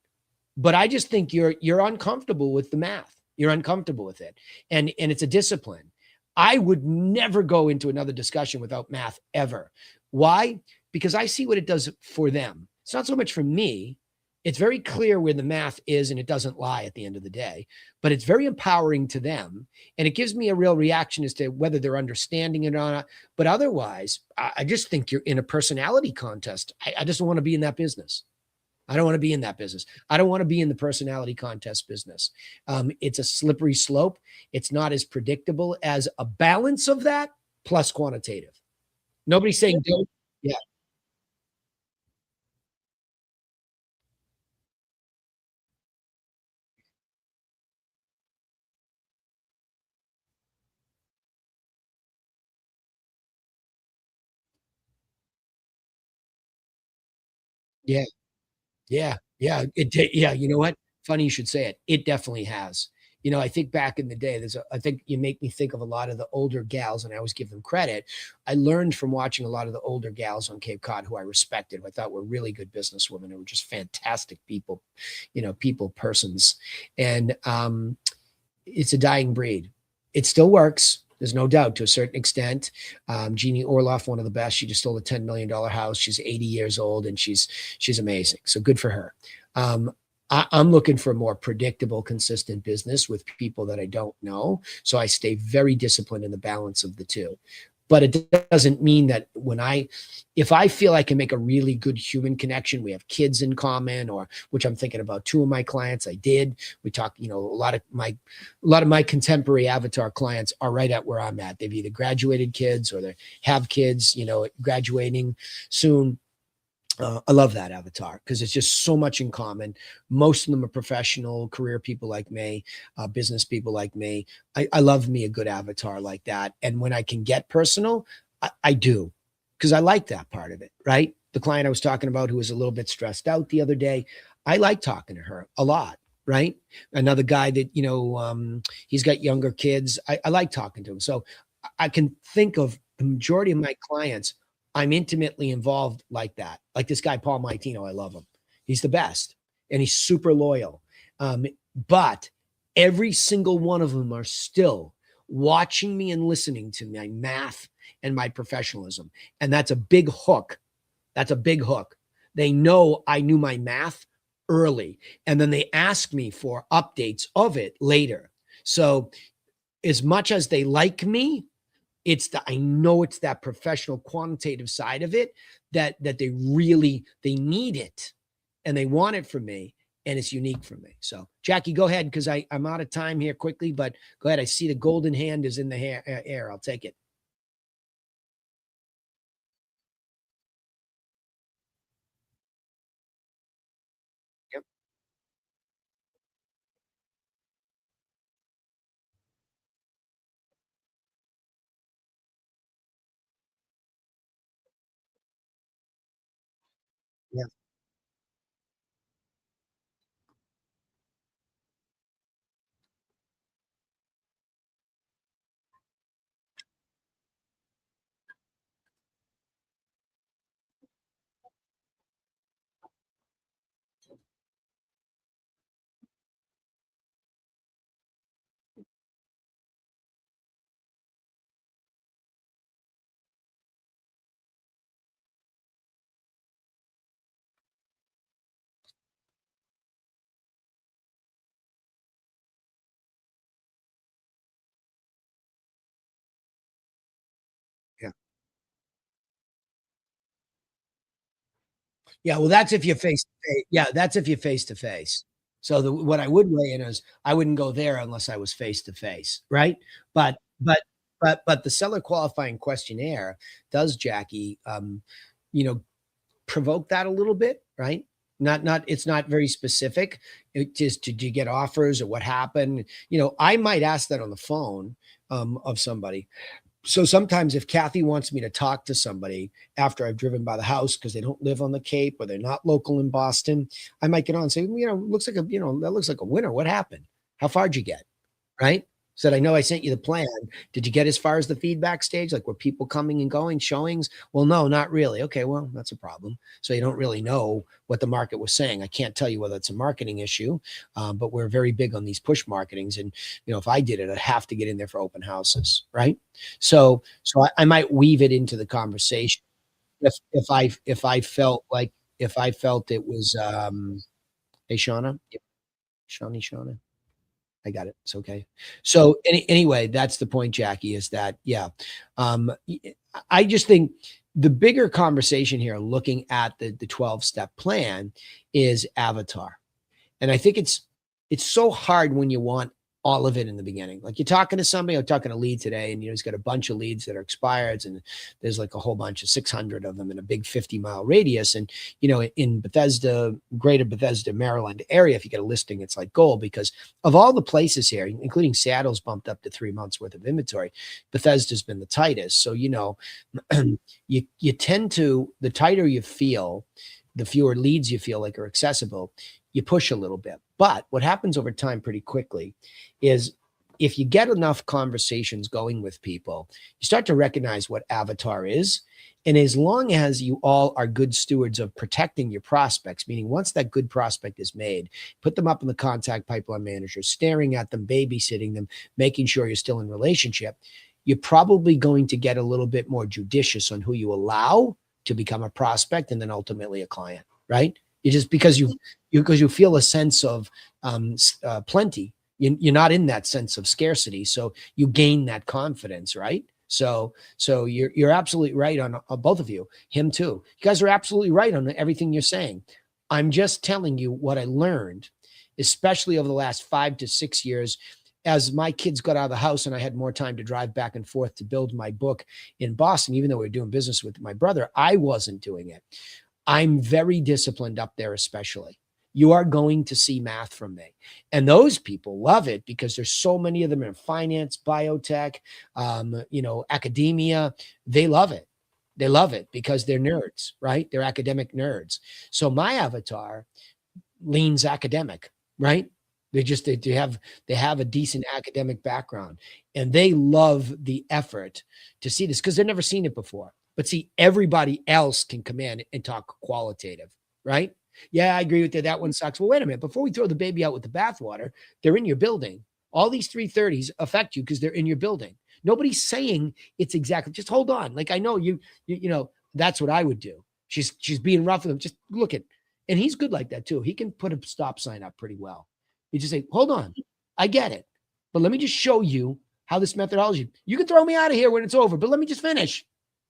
but I just think you're uncomfortable with the math. You're uncomfortable with it. And it's a discipline. I would never go into another discussion without math ever. Why? Because I see what it does for them. It's not so much for me. It's very clear where the math is and it doesn't lie at the end of the day, but it's very empowering to them. And it gives me a real reaction as to whether they're understanding it or not. But otherwise, I just think you're in a personality contest. I just don't want to be in that business. I don't want to be in that business. I don't want to be in the personality contest business. It's a slippery slope. It's not as predictable as a balance of that plus quantitative. Nobody's saying don't. Yeah, yeah, yeah. Yeah. You know what? Funny you should say it. It definitely has. I think back in the day, I think you make me think of a lot of the older gals, and I always give them credit. I learned from watching a lot of the older gals on Cape Cod who I respected, who I thought were really good businesswomen, who were just fantastic people, people, persons. And it's a dying breed. It still works. There's no doubt to a certain extent. Jeannie Orloff, one of the best. She just sold a $10 million house. She's 80 years old and she's amazing. So good for her. I'm looking for a more predictable, consistent business with people that I don't know. So I stay very disciplined in the balance of the two. But it doesn't mean that if I feel I can make a really good human connection, we have kids in common, or which I'm thinking about two of my clients. I did. We talk, a lot of my contemporary avatar clients are right at where I'm at. They've either graduated kids or they have kids, graduating soon. I love that avatar because it's just so much in common. Most of them are professional career people like me, business people like me. I love me a good avatar like that. And when I can get personal, I do because I like that part of it, right? The client I was talking about who was a little bit stressed out the other day, I like talking to her a lot. Right. Another guy that, he's got younger kids. I like talking to him. So I can think of the majority of my clients I'm intimately involved like that. Like this guy, Paul Maitino, I love him. He's the best and he's super loyal. But every single one of them are still watching me and listening to my math and my professionalism. And that's a big hook. That's a big hook. They know I knew my math early and then they ask me for updates of it later. So as much as they like me, I know it's that professional quantitative side of it that they need it and they want it from me and it's unique for me. So Jackie, go ahead because I'm out of time here quickly, but go ahead. I see the golden hand is in the air. I'll take it. Yep. Yeah. Yeah, well, that's if you face to face. Yeah, that's if you face to face. So what I would weigh in is I wouldn't go there unless I was face to face, right? But the seller qualifying questionnaire does, Jackie, you know, provoke that a little bit, right? Not it's not very specific. It just did you get offers or what happened? I might ask that on the phone of somebody. So sometimes if Kathy wants me to talk to somebody after I've driven by the house because they don't live on the Cape or they're not local in Boston, I might get on and say, looks like that looks like a winner. What happened? How far'd you get? Right? Said, "I know I sent you the plan. Did you get as far as the feedback stage? Like, were people coming and going, showings?" "Well, no, not really." "Okay, well, that's a problem." So you don't really know what the market was saying. I can't tell you whether it's a marketing issue, but we're very big on these push marketings, and, if I did it, I'd have to get in there for open houses, right? So I might weave it into the conversation if I felt it was, Hey, Shauna? Yep, Shauna? I got it. It's okay. So anyway, that's the point, Jackie, is that, yeah. I just think the bigger conversation here, looking at the 12-step plan, is avatar. And I think it's so hard when you want all of it in the beginning. Like you're talking to somebody, I'm talking to a lead today, and he's got a bunch of leads that are expired, and there's like a whole bunch of 600 of them in a big 50-mile radius. And in Bethesda, greater Bethesda, Maryland area, if you get a listing, it's like gold because of all the places here, including Seattle's bumped up to 3 months worth of inventory. Bethesda's been the tightest. So you tend to, the tighter you feel, the fewer leads you feel like are accessible, you push a little bit. But what happens over time pretty quickly is if you get enough conversations going with people, you start to recognize what avatar is. And as long as you all are good stewards of protecting your prospects, meaning once that good prospect is made, put them up in the contact pipeline manager, staring at them, babysitting them, making sure you're still in relationship, you're probably going to get a little bit more judicious on who you allow to become a prospect and then ultimately a client, right? You just because you feel a sense of plenty. You're not in that sense of scarcity, so you gain that confidence, right? So you're absolutely right on both of you, him too. You guys are absolutely right on everything you're saying. I'm just telling you what I learned, especially over the last 5 to 6 years. As my kids got out of the house and I had more time to drive back and forth to build my book in Boston, even though we were doing business with my brother, I wasn't doing it. I'm very disciplined up there, especially. You are going to see math from me. And those people love it because there's so many of them in finance, biotech, academia. They love it. They love it because they're nerds, right? They're academic nerds. So my avatar leans academic, right? They have a decent academic background and they love the effort to see this because they've never seen it before. But see, everybody else can come in and talk qualitative, right? Yeah, I agree with you. That one sucks. Well, wait a minute. Before we throw the baby out with the bathwater, they're in your building. All these 330s affect you because they're in your building. Nobody's saying it's exactly, just hold on. Like I know that's what I would do. She's being rough with him. Just look at, and he's good like that too. He can put a stop sign up pretty well. You just say, hold on, I get it. But let me just show you how this methodology, you can throw me out of here when it's over, but let me just finish.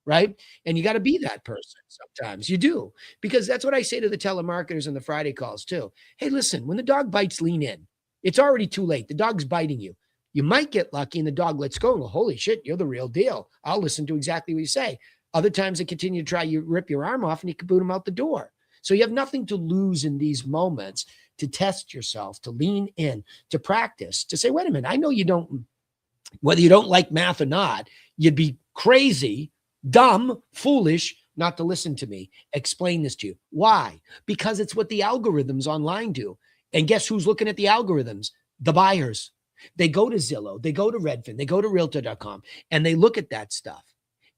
Right. And you got to be that person. Sometimes you do, because that's what I say to the telemarketers and the Friday calls too. Hey, listen, when the dog bites, lean in. It's already too late. The dog's biting you. You might get lucky and the dog lets go and go, holy shit, you're the real deal. I'll listen to exactly what you say. Other times they continue to try, you rip your arm off and you can boot them out the door. So you have nothing to lose in these moments to test yourself, to lean in, to practice, to say, wait a minute, I know you don't, whether you don't like math or not, you'd be crazy, dumb, foolish not to listen to me explain this to you. Why? Because it's what the algorithms online do. And guess who's looking at the algorithms? The buyers. They go to Zillow, they go to Redfin, they go to realtor.com, and they look at that stuff.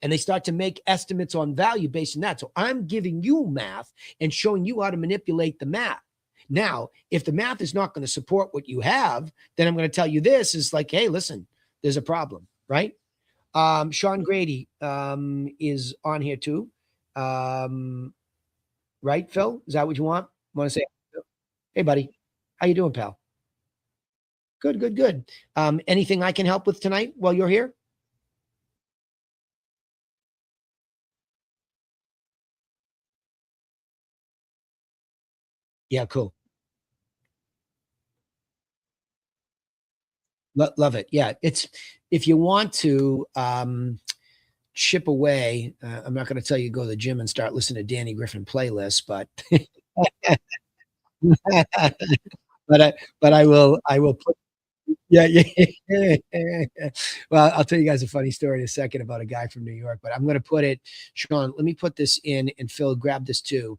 And they start to make estimates on value based on that. So I'm giving you math and showing you how to manipulate the math. Now, if the math is not going to support what you have, then I'm going to tell you this is like, hey, listen, there's a problem, right? Sean Grady is on here too. Right, Phil? Is that what you want to say? Hey, buddy. How you doing, pal? Good, good, good. Anything I can help with tonight while you're here? Yeah, cool. Love it. Yeah, it's if you want to, chip away, I'm not gonna tell you to go to the gym and start listening to Danny Griffin playlists, but but I will put yeah, yeah. Well, I'll tell you guys a funny story in a second about a guy from New York, but I'm gonna put it Sean, let me put this in, and Phil, grab this too.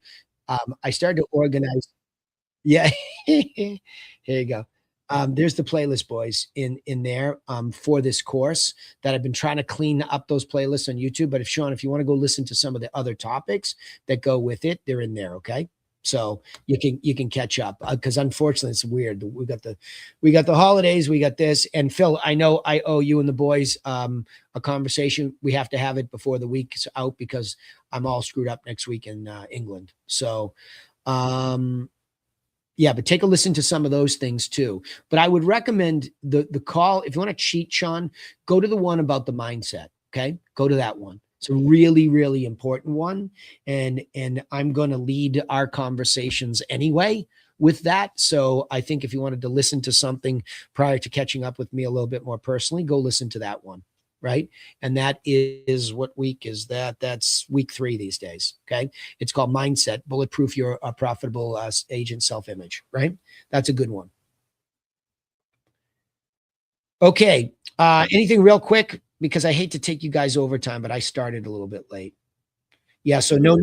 I started to organize yeah. Here you go. There's the playlist, boys, in there, for this course that I've been trying to clean up those playlists on YouTube, but if Sean, if you wanna go listen to some of the other topics that go with it, they're in there, okay? So, you can catch up, because unfortunately, it's weird. We got the holidays, we got this, and Phil, I know I owe you and the boys, a conversation. We have to have it before the week's out because I'm all screwed up next week in, England. So, um yeah, but take a listen to some of those things too. But I would recommend the call if you want to cheat, Sean, go to the one about the mindset. Okay, go to that one. It's a really, really important one, and I'm going to lead our conversations anyway with that. So I think if you wanted to listen to something prior to catching up with me a little bit more personally, go listen to that one. Right. And that is what week is that? That's week 3 these days. Okay. It's called Mindset, Bulletproof Your Profitable Agent Self Image, right? That's a good one. Okay. Anything real quick? Because I hate to take you guys overtime, but I started a little bit late. Yeah. So, no,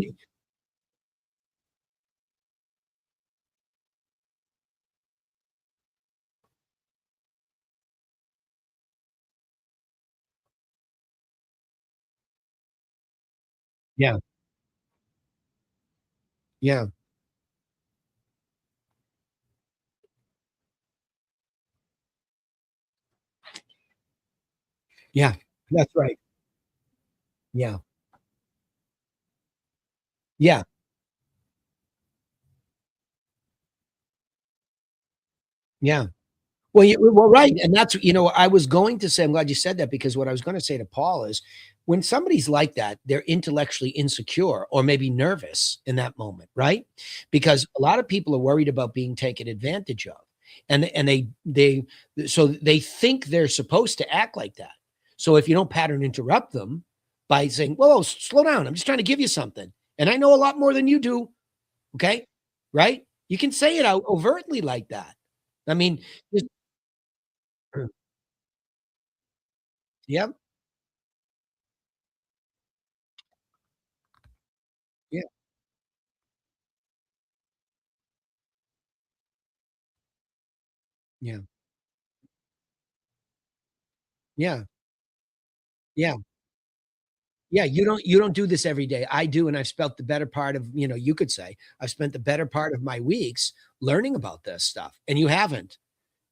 yeah. Yeah. Yeah. That's right. Yeah. Yeah. Yeah. Well, right, and that's I was going to say, I'm glad you said that because what I was gonna say to Paul is when somebody's like that, they're intellectually insecure or maybe nervous in that moment, right? Because a lot of people are worried about being taken advantage of, and they think they're supposed to act like that. So if you don't pattern interrupt them by saying, "Whoa, slow down, I'm just trying to give you something, and I know a lot more than you do," okay? Right? You can say it out overtly like that. I mean, just Yep. Yeah. Yeah. Yeah. Yeah. Yeah, you don't do this every day. I do, and I've spent the better part of, you could say, I've spent the better part of my weeks learning about this stuff, and you haven't.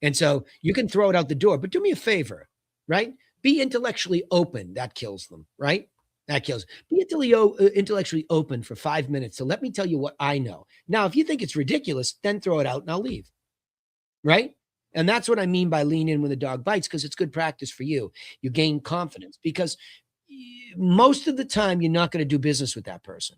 And so you can throw it out the door, but do me a favor, right? Be intellectually open. That kills them, right? That kills. Be intellectually open for 5 minutes. So let me tell you what I know. Now, if you think it's ridiculous, then throw it out and I'll leave. Right? And that's what I mean by lean in when the dog bites because it's good practice for you. You gain confidence because most of the time you're not going to do business with that person,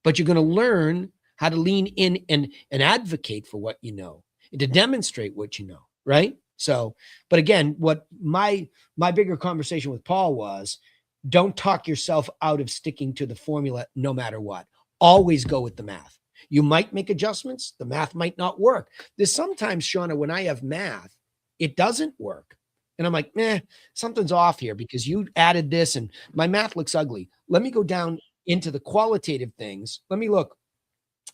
but you're going to learn how to lean in and advocate for what you know and to demonstrate what you know, right? So, but again, what my bigger conversation with Paul was, don't talk yourself out of sticking to the formula no matter what. Always go with the math. You might make adjustments, the math might not work. There's sometimes, Shauna, when I have math, it doesn't work. And I'm like, something's off here because you added this and my math looks ugly. Let me go down into the qualitative things. Let me look.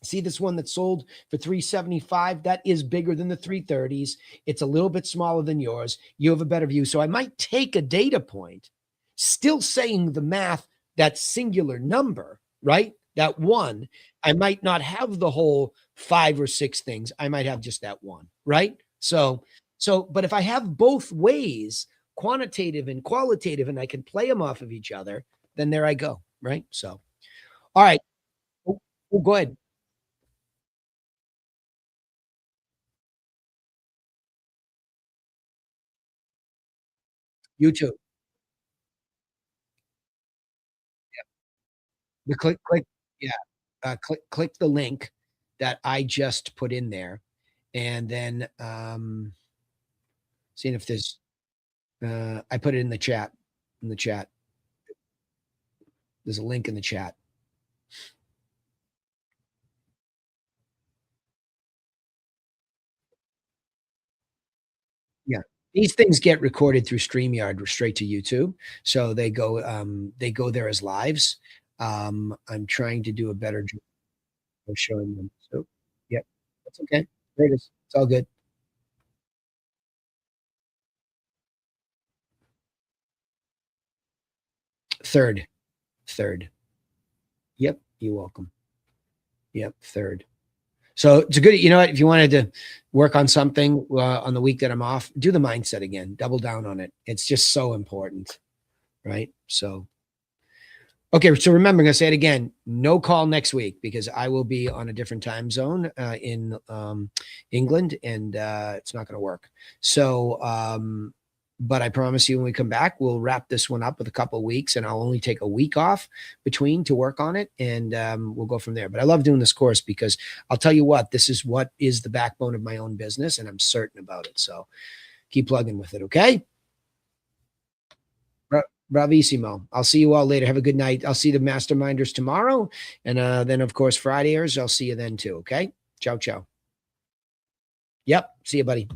See this one that sold for 375? That is bigger than the 330s. It's a little bit smaller than yours. You have a better view. So I might take a data point, still saying the math, that singular number, right? That one. I might not have the whole 5 or 6 things. I might have just that one, right? But if I have both ways, quantitative and qualitative, and I can play them off of each other, then there I go, right? So, all right. Go ahead. You too. The click, yeah, click the link that I just put in there. And then seeing if there's I put it in the chat. In the chat. There's a link in the chat. Yeah. These things get recorded through StreamYard straight to YouTube. So they go there as lives. I'm trying to do a better job of showing them. So yep, that's okay. There it is. It's all good. Third. Third. Yep, you're welcome. Yep, third. So it's a good, you know what, if you wanted to work on something on the week that I'm off, do the mindset again, double down on it. It's just so important, right? So, okay. So remember, I'm going to say it again, no call next week because I will be on a different time zone in England and it's not going to work. So, but I promise you when we come back, we'll wrap this one up with a couple of weeks and I'll only take a week off between to work on it and we'll go from there. But I love doing this course because I'll tell you what, this is what is the backbone of my own business and I'm certain about it. So keep plugging with it. Okay. Bravissimo. I'll see you all later. Have a good night. I'll see the masterminders tomorrow. And then, of course, Fridayers, I'll see you then too. Okay. Ciao, ciao. Yep. See you, buddy.